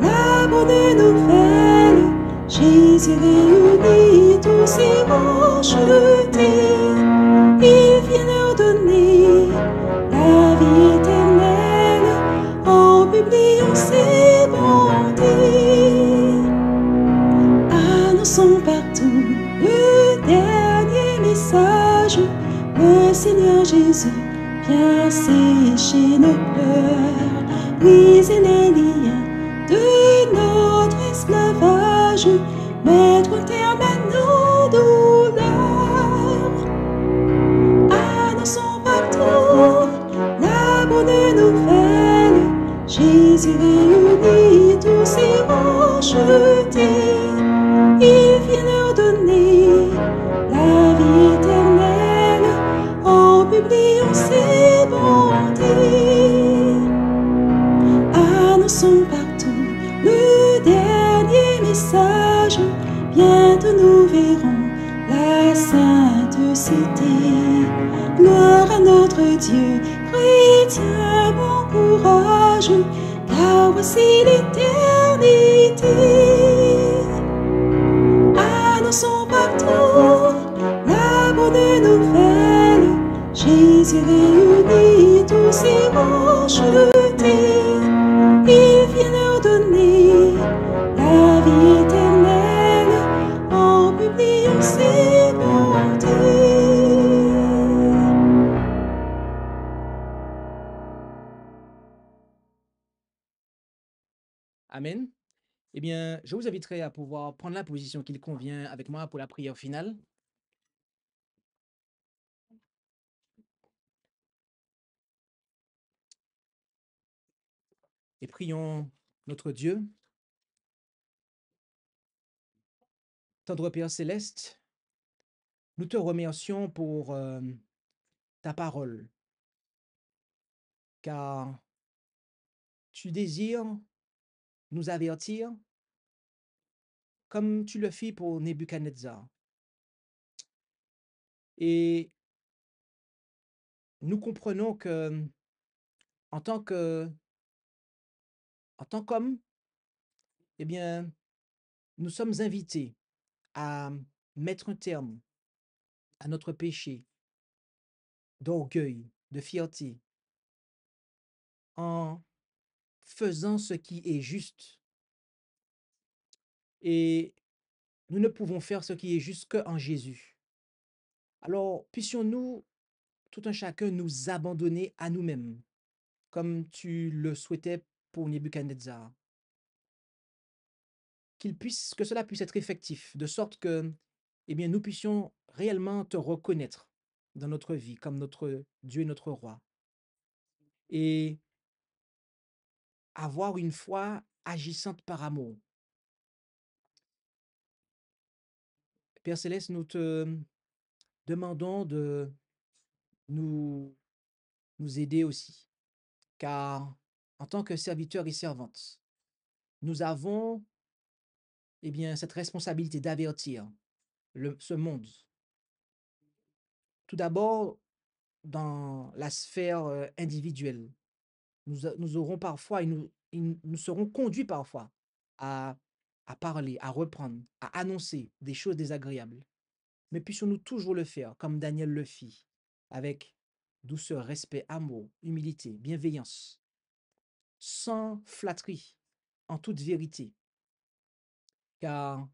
la bonne nouvelle. Jésus réunit tous ses rachetés. Il vient leur donner la vie éternelle en publiant ses bontés. Annonçons partout le dernier message. Le Seigneur Jésus vient sécher nos pleurs, briser les liens de notre esclavage, mettre un terme à nos douleurs. Annonçons partout la bonne nouvelle. Jésus réunit tous ses rachetés. Il vient leur donner la vie éternelle en publiant ses bontés. Annonçons partout le dernier message. Bientôt nous verrons la sainte cité. Gloire à notre Dieu, chrétien, bon courage, car voici l'éternité. Annonçons partout la bonne nouvelle. Jésus réunit tous ses rachetés. Il vient leur donner la vie éternelle en publiant ses bontés. Amen. Eh bien, je vous inviterai à pouvoir prendre la position qu'il convient avec moi pour la prière finale. Et prions notre Dieu. Tendre Père céleste, nous te remercions pour ta parole, car tu désires nous avertir comme tu le fis pour Nebuchadnezzar. Et nous comprenons que en tant qu'homme, eh bien, nous sommes invités à mettre un terme à notre péché d'orgueil, de fierté, en faisant ce qui est juste. Et nous ne pouvons faire ce qui est juste qu'en Jésus. Alors, puissions-nous, tout un chacun, nous abandonner à nous-mêmes, comme tu le souhaitais pour Nebuchadnezzar. que cela puisse être effectif, de sorte que, eh bien, nous puissions réellement te reconnaître dans notre vie comme notre Dieu et notre roi, et avoir une foi agissante par amour. Père Céleste, nous te demandons de nous aider aussi, car en tant que serviteurs et servantes, nous avons, eh bien, cette responsabilité d'avertir ce monde. Tout d'abord, dans la sphère individuelle, nous aurons parfois, nous serons conduits parfois à parler, à reprendre, à annoncer des choses désagréables. Mais puissions-nous toujours le faire, comme Daniel le fit, avec douceur, respect, amour, humilité, bienveillance, sans flatterie, en toute vérité, car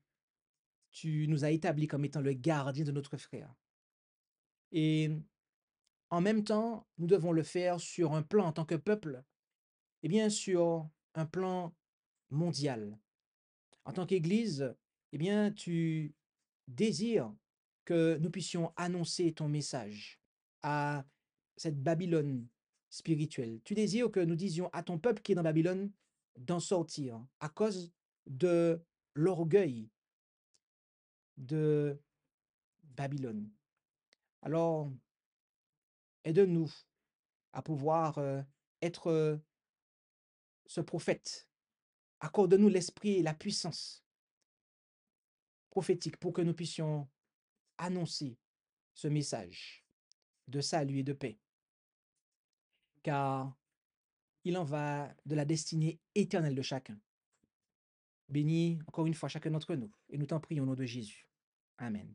tu nous as établis comme étant le gardien de notre frère. Et en même temps, nous devons le faire sur un plan en tant que peuple, et bien sur un plan mondial. En tant qu'Église, eh bien, tu désires que nous puissions annoncer ton message à cette Babylone spirituelle. Tu désires que nous disions à ton peuple qui est dans Babylone d'en sortir à cause de l'orgueil de Babylone. Alors, aide-nous à pouvoir être ce prophète. Accorde-nous l'esprit et la puissance prophétique pour que nous puissions annoncer ce message de salut et de paix. Car il en va de la destinée éternelle de chacun. Bénis encore une fois chacun d'entre nous et nous t'en prions au nom de Jésus. Amen.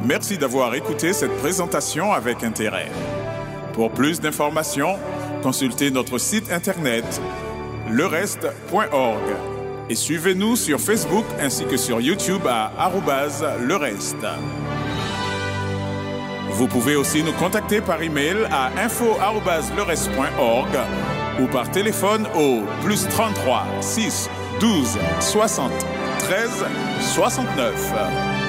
Merci d'avoir écouté cette présentation avec intérêt. Pour plus d'informations, consultez notre site internet lereste.org et suivez-nous sur Facebook ainsi que sur YouTube à @lereste. Vous pouvez aussi nous contacter par email à info@lereste.org ou par téléphone au +33 6 12 60 13 69.